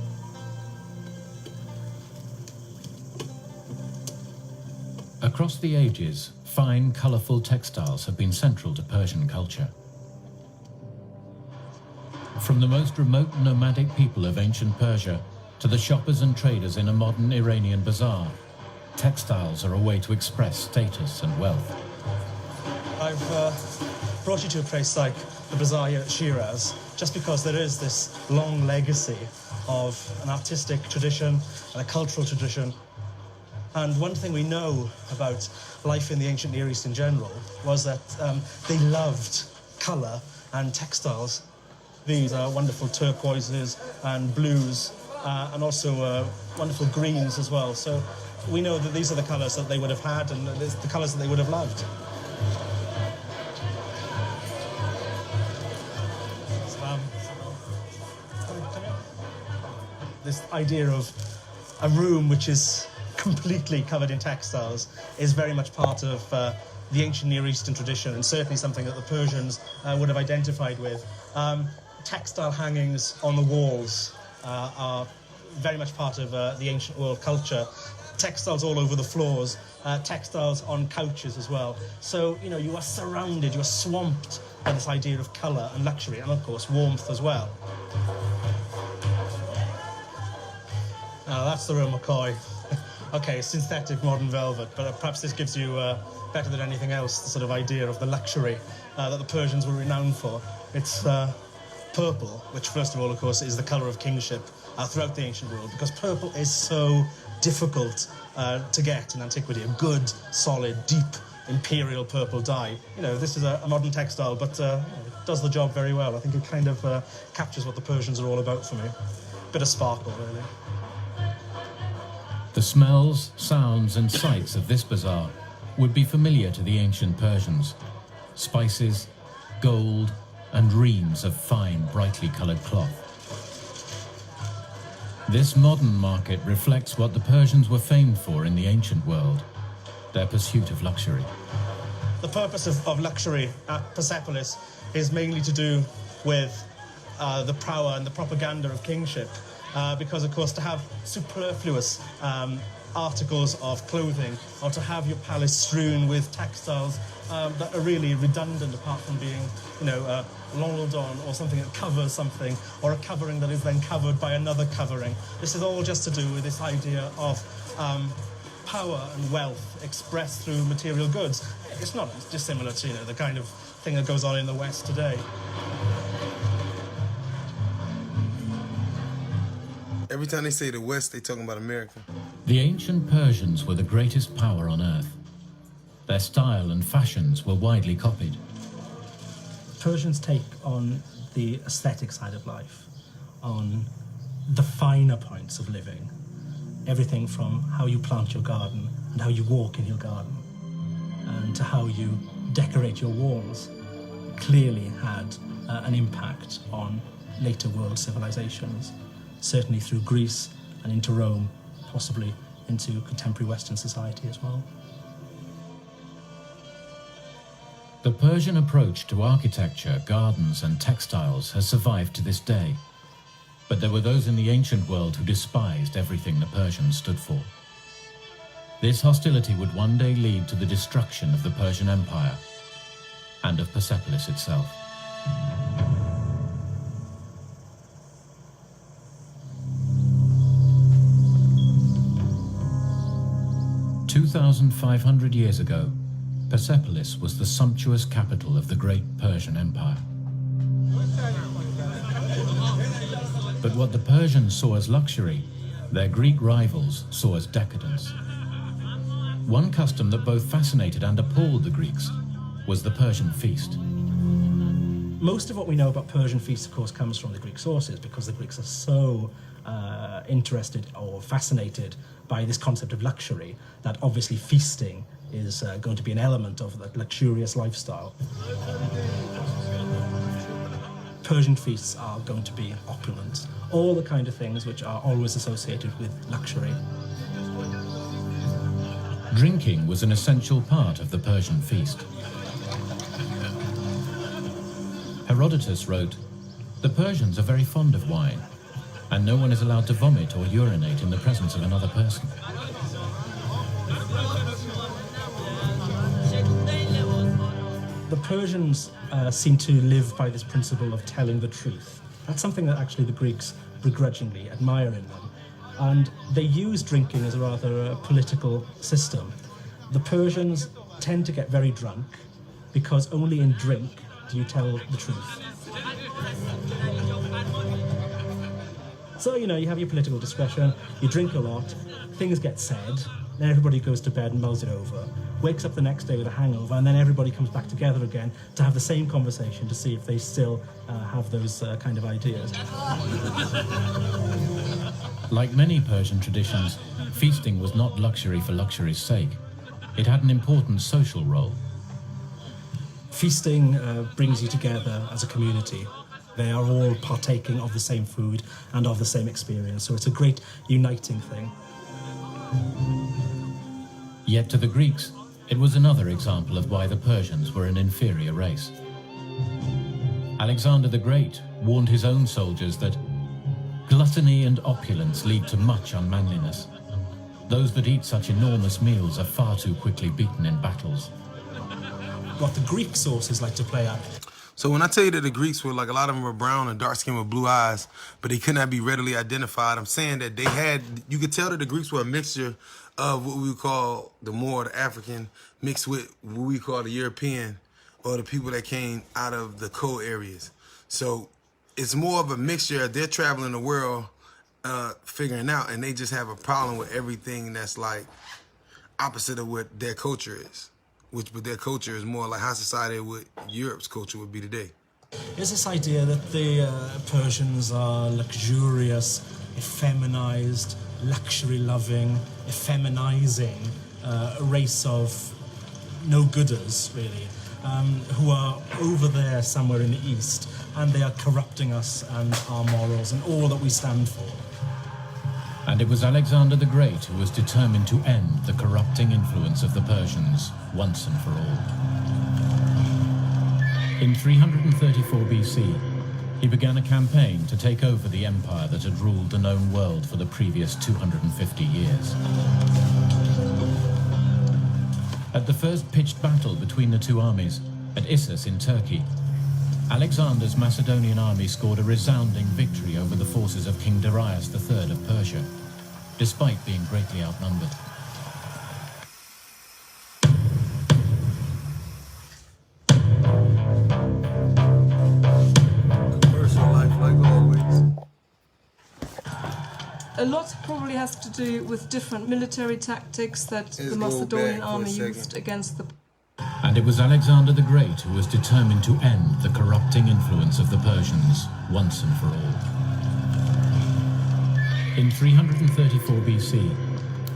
Across the ages, fine, colourful textiles have been central to Persian culture. From the most remote nomadic people of ancient Persia to the shoppers and traders in a modern Iranian bazaar, textiles are a way to express status and wealth. I've brought you to a place like the bazaar here at Shiraz just because there is this long legacy of an artistic tradition and a cultural tradition. And one thing we know about life in the ancient Near East in general was that they loved colour and textiles. These are wonderful turquoises and blues, and also wonderful greens as well. So we know that these are the colours that they would have had, and the colours that they would have loved. This idea of a room which is completely covered in textiles is very much part of the ancient Near Eastern tradition, and certainly something that the Persians would have identified with. Textile hangings on the walls are very much part of the ancient world culture. Textiles all over the floors, textiles on couches as well. So, you know, you are surrounded, you are swamped by this idea of colour and luxury, and of course warmth as well. Now that's the real McCoy. Okay, synthetic modern velvet, but perhaps this gives you, better than anything else, the sort of idea of the luxury that the Persians were renowned for. It's purple, which first of all, of course, is the colour of kingship throughout the ancient world, because purple is so difficult to get in antiquity. A good, solid, deep, imperial purple dye. You know, this is a modern textile, but it does the job very well. I think it kind of captures what the Persians are all about for me. Bit of sparkle, really. The smells, sounds and sights of this bazaar would be familiar to the ancient Persians. Spices, gold and reams of fine, brightly coloured cloth. This modern market reflects what the Persians were famed for in the ancient world, their pursuit of luxury. The purpose of luxury at Persepolis is mainly to do with the power and the propaganda of kingship. Because, of course, to have superfluous articles of clothing, or to have your palace strewn with textiles that are really redundant, apart from being, you know, rolled on, or something that covers something, or a covering that is then covered by another covering. This is all just to do with this idea of power and wealth expressed through material goods. It's not dissimilar to, you know, the kind of thing that goes on in the West today. Every time they say the West, they talking about America. The ancient Persians were the greatest power on earth. Their style and fashions were widely copied. Persians take on the aesthetic side of life, on the finer points of living. Everything from how you plant your garden and how you walk in your garden, and to how you decorate your walls, clearly had an impact on later world civilizations, certainly through Greece and into Rome, possibly into contemporary Western society as well. The Persian approach to architecture, gardens, and textiles has survived to this day. But there were those in the ancient world who despised everything the Persians stood for. This hostility would one day lead to the destruction of the Persian Empire and of Persepolis itself. "2,500 years ago, Persepolis was the sumptuous capital of the great Persian Empire. But what the Persians saw as luxury, their Greek rivals saw as decadence. One custom that both fascinated and appalled the Greeks was the Persian feast. Most of what we know about Persian feasts, of course, comes from the Greek sources, because the Greeks are so interested or fascinated by this concept of luxury that obviously feasting is going to be an element of that luxurious lifestyle. Persian feasts are going to be opulent, all the kind of things which are always associated with luxury. Drinking was an essential part of the Persian feast. Herodotus wrote, "The Persians are very fond of wine, and no one is allowed to vomit or urinate in the presence of another person." The Persians seem to live by this principle of telling the truth. That's something that actually the Greeks begrudgingly admire in them. And they use drinking as a rather political system. The Persians tend to get very drunk because only in drink do you tell the truth. So, you know, you have your political discussion, you drink a lot, things get said, then everybody goes to bed and mulls it over, wakes up the next day with a hangover, and then everybody comes back together again to have the same conversation to see if they still have those kind of ideas. Like many Persian traditions, feasting was not luxury for luxury's sake. It had an important social role. Feasting brings you together as a community. They are all partaking of the same food and of the same experience, so it's a great uniting thing. Yet to the Greeks, it was another example of why the Persians were an inferior race. Alexander the Great warned his own soldiers that gluttony and opulence lead to much unmanliness. Those that eat such enormous meals are far too quickly beaten in battles. What the Greek sources like to play up. So when I tell you that the Greeks were, like, a lot of them were brown and dark skinned with blue eyes, but they could not be readily identified, I'm saying that they had, you could tell that the Greeks were a mixture of what we would call the more the African mixed with what we call the European, or the people that came out of the cold areas. So it's more of a mixture. They're traveling the world figuring out, and they just have a problem with everything that's like opposite of what their culture is. But their culture is more like how society would, Europe's culture would be today. There's this idea that the Persians are luxurious, effeminized, luxury-loving, effeminizing race of no-gooders, really, who are over there somewhere in the East, and they are corrupting us and our morals and all that we stand for. And it was Alexander the Great who was determined to end the corrupting influence of the Persians once and for all. In 334 BC, he began a campaign to take over the empire that had ruled the known world for the previous 250 years. At the first pitched battle between the two armies, at Issus in Turkey, Alexander's Macedonian army scored a resounding victory over the forces of King Darius III of Persia, despite being greatly outnumbered. A lot probably has to do with different military tactics that Let's the go Macedonian back for a army second. used against the And it was Alexander the Great who was determined to end the corrupting influence of the Persians once and for all. In 334 BC,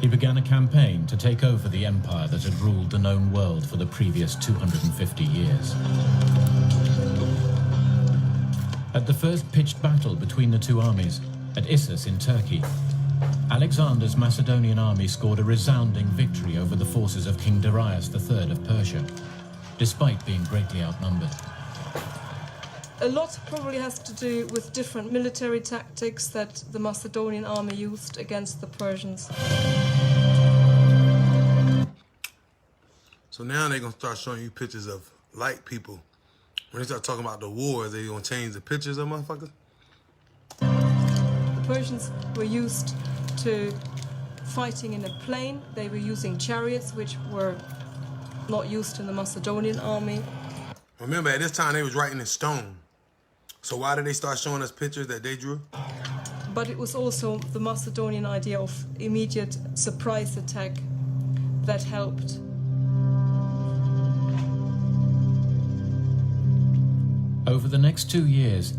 he began a campaign to take over the empire that had ruled the known world for the previous 250 years. At the first pitched battle between the two armies, at Issus in Turkey, Alexander's Macedonian army scored a resounding victory over the forces of King Darius III of Persia, despite being greatly outnumbered. A lot probably has to do with different military tactics that the Macedonian army used against the Persians. So now they're gonna start showing you pictures of light people. When they start talking about the war, they gonna change the pictures of motherfuckers? The Persians were used to fighting in a plain. They were using chariots, which were not used in the Macedonian army. Remember, at this time, they was writing in stone. So why did they start showing us pictures that they drew? But it was also the Macedonian idea of immediate surprise attack that helped. Over the next 2 years,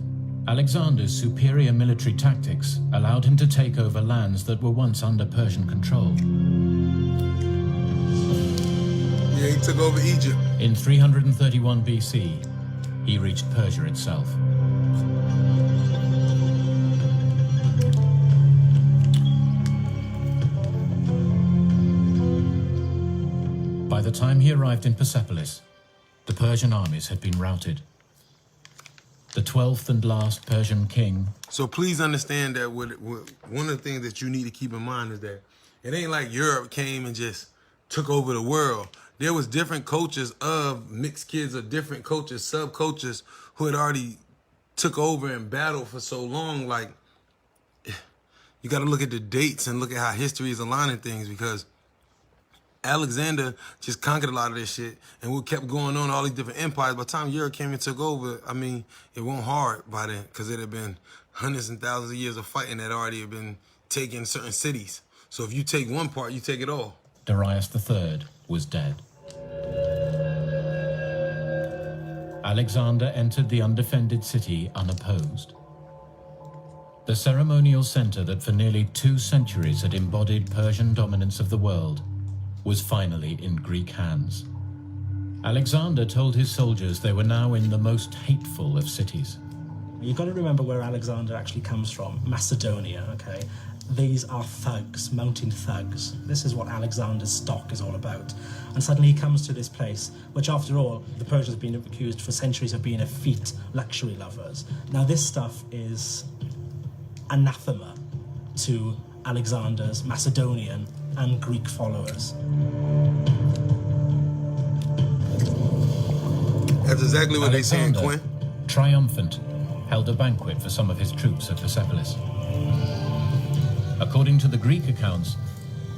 Alexander's superior military tactics allowed him to take over lands that were once under Persian control. Yeah, he took over Egypt. In 331 BC, he reached Persia itself. By the time he arrived in Persepolis, the Persian armies had been routed. The 12th and last Persian king. So please understand that one of the things that you need to keep in mind is that it ain't like Europe came and just took over the world. There was different cultures of mixed kids of different cultures, subcultures who had already took over and battled for so long. Like, you got to look at the dates and look at how history is aligning things, because Alexander just conquered a lot of this shit, and we kept going on all these different empires. By the time Europe came and took over, I mean, it wasn't hard by then, because it had been hundreds and thousands of years of fighting that already had been taking certain cities. So if you take one part, you take it all. Darius III was dead. Alexander entered the undefended city unopposed. The ceremonial center that for nearly 2 centuries had embodied Persian dominance of the world was finally in Greek hands. Alexander told his soldiers they were now in the most hateful of cities. You've got to remember where Alexander actually comes from, Macedonia, okay? These are thugs, mountain thugs. This is what Alexander's stock is all about. And suddenly he comes to this place, which after all, the Persians have been accused for centuries of being effete luxury lovers. Now this stuff is anathema to Alexander's Macedonian and Greek followers. That's exactly what they saying, Alexander, Quinn. triumphant, held a banquet for some of his troops at Persepolis. According to the Greek accounts,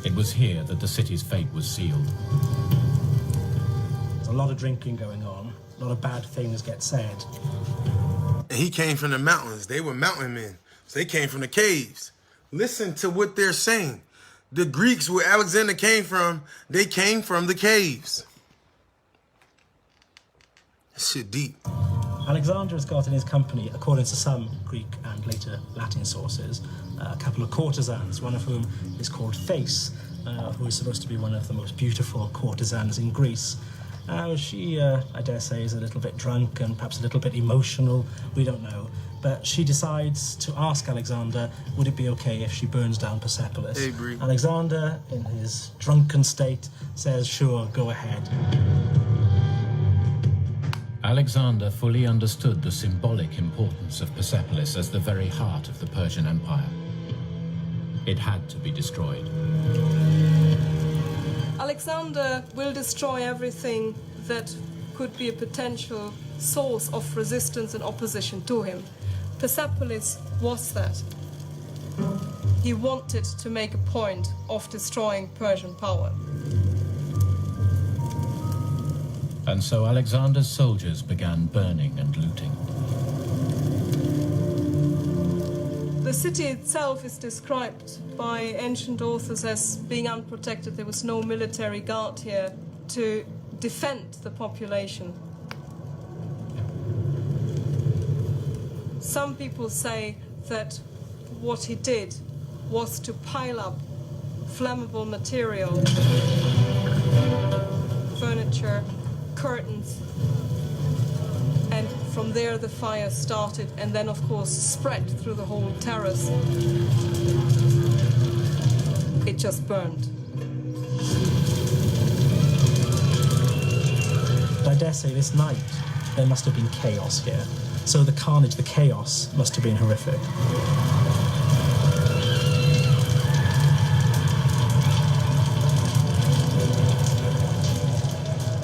it was here that the city's fate was sealed. There's a lot of drinking going on, a lot of bad things get said. And he came from the mountains. They were mountain men. So they came from the caves. Listen to what they're saying. The Greeks, where Alexander came from, they came from the caves. That shit deep. Alexander has got in his company, according to some Greek and later Latin sources, a couple of courtesans, one of whom is called Thaïs, who is supposed to be one of the most beautiful courtesans in Greece. She, I dare say, is a little bit drunk and perhaps a little bit emotional, we don't know. But she decides to ask Alexander, would it be okay if she burns down Persepolis? Hey, Bree. Alexander, in his drunken state, says, sure, go ahead. Alexander fully understood the symbolic importance of Persepolis as the very heart of the Persian Empire. It had to be destroyed. Alexander will destroy everything that could be a potential source of resistance and opposition to him. Persepolis was that. He wanted to make a point of destroying Persian power. And so Alexander's soldiers began burning and looting. The city itself is described by ancient authors as being unprotected. There was no military guard here to defend the population. Some people say that what he did was to pile up flammable material, furniture, curtains, and from there the fire started and then of course spread through the whole terrace. It just burned. I dare say this night there must have been chaos here. So the carnage, the chaos must have been horrific.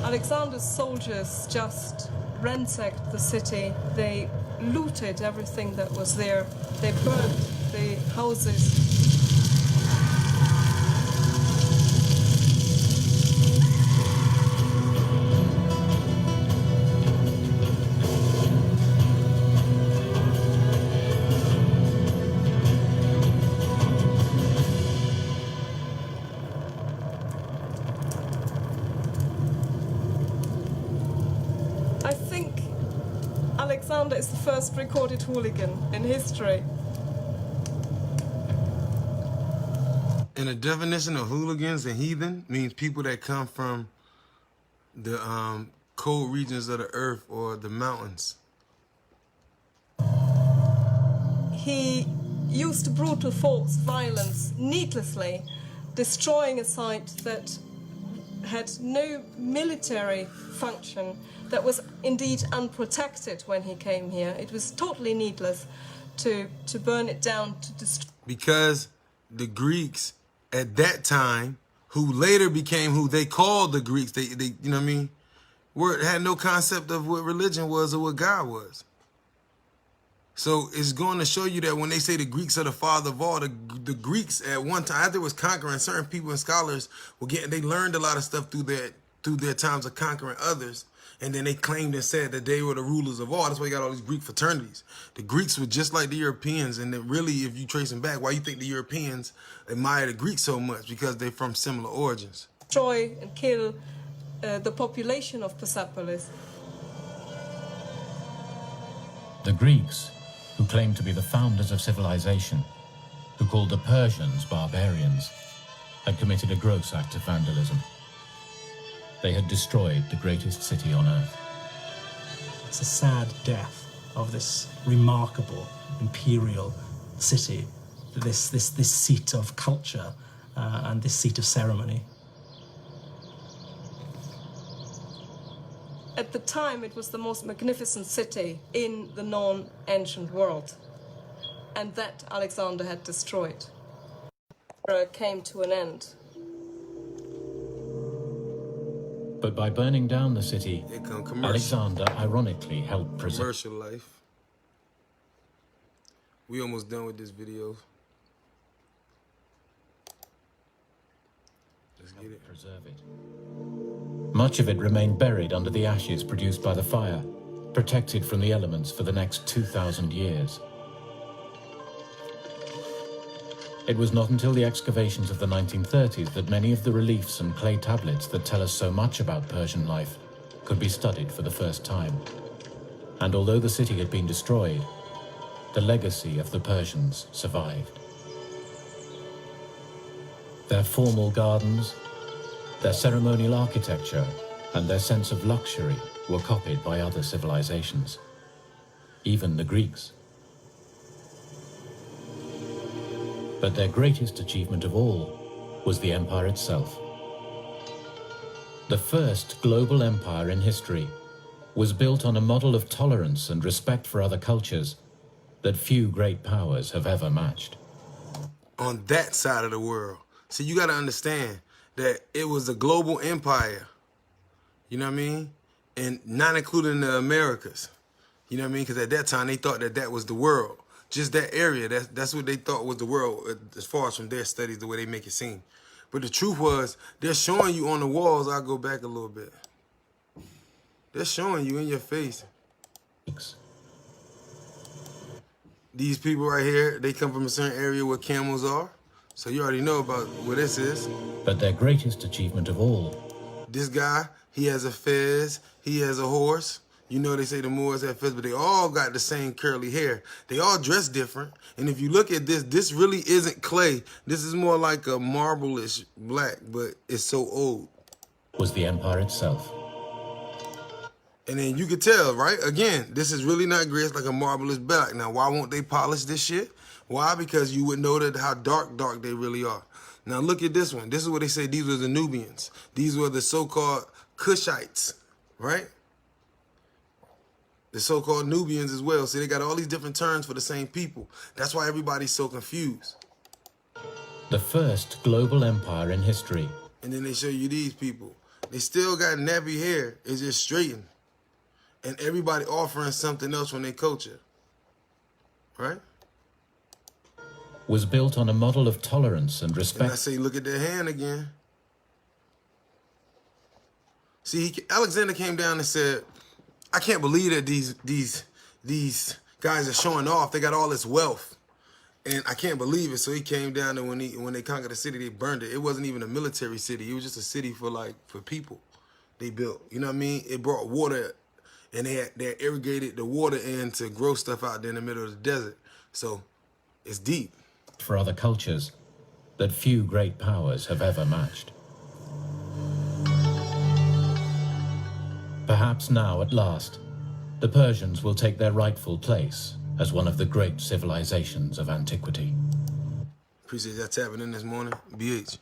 Alexander's soldiers just ransacked the city. They looted everything that was there. They burned the houses. I think Alexander is the first recorded hooligan in history. And the definition of hooligans and heathen means people that come from the cold regions of the earth or the mountains. He used brutal force, violence, needlessly, destroying a site that had no military function, that was indeed unprotected when he came here. It was totally needless to burn it down, to destroy. Because the Greeks at that time, who later became who they called the Greeks, they you know what I mean, had no concept of what religion was or what God was. So it's going to show you that when they say the Greeks are the father of all, the Greeks at one time, after it was conquering, certain people and scholars they learned a lot of stuff through their times of conquering others. And then they claimed and said that they were the rulers of all. That's why you got all these Greek fraternities. The Greeks were just like the Europeans. And then really, if you trace them back, why you think the Europeans admire the Greeks so much? Because they're from similar origins. Destroy and kill the population of Persepolis. The Greeks, who claimed to be the founders of civilization, who called the Persians barbarians, had committed a gross act of vandalism. They had destroyed the greatest city on earth. It's a sad death of this remarkable imperial city, this seat of culture and this seat of ceremony. At the time, it was the most magnificent city in the non-ancient world, and that Alexander had destroyed. It came to an end. But by burning down the city, Alexander ironically helped preserve commercial life. We almost done with this video. Let's get it. Preserve it. Much of it remained buried under the ashes produced by the fire, protected from the elements for the next 2,000 years. It was not until the excavations of the 1930s that many of the reliefs and clay tablets that tell us so much about Persian life could be studied for the first time. And although the city had been destroyed, the legacy of the Persians survived. Their formal gardens, their ceremonial architecture, and their sense of luxury were copied by other civilizations, even the Greeks. But their greatest achievement of all was the empire itself. The first global empire in history was built on a model of tolerance and respect for other cultures that few great powers have ever matched. On that side of the world. See, you got to understand that it was a global empire, you know what I mean? And not including the Americas, you know what I mean? Because at that time, they thought that that was the world. Just that area, that's what they thought was the world as far as from their studies, the way they make it seem. But the truth was, they're showing you on the walls, I'll go back a little bit. They're showing you in your face. These people right here, they come from a certain area where camels are. So you already know about where this is. But their greatest achievement of all This guy, he has a fez, he has a horse. You know they say the Moors have fez, but they all got the same curly hair. They all dress different. And if you look at this, this really isn't clay. This is more like a marble-ish black, but it's so old. was the empire itself. And then you could tell, right? Again, this is really not gray. It's like a marvelous black. Now, why won't they polish this shit? Why? Because you would know that how dark they really are. Now, look at this one. This is what they say these were the Nubians. These were the so-called Cushites, right? The so-called Nubians as well. See, they got all these different terms for the same people. That's why everybody's so confused. The first global empire in history. And then they show you these people. They still got nappy hair. It's just straightened. And everybody offering something else when they culture. Right? Was built on a model of tolerance and And I respect. say, look at their hand again. See, Alexander came down and said, I can't believe that these guys are showing off. They got all this wealth. And I can't believe it. So he came down, and when they conquered the city, they burned it. It wasn't even a military city. It was just a city for people they built. You know what I mean? It brought water, and they irrigated the water in to grow stuff out there in the middle of the desert. So it's deep. For other cultures that few great powers have ever matched. Perhaps now, at last, the Persians will take their rightful place as one of the great civilizations of antiquity. Appreciate y'all tapping in this morning. BH.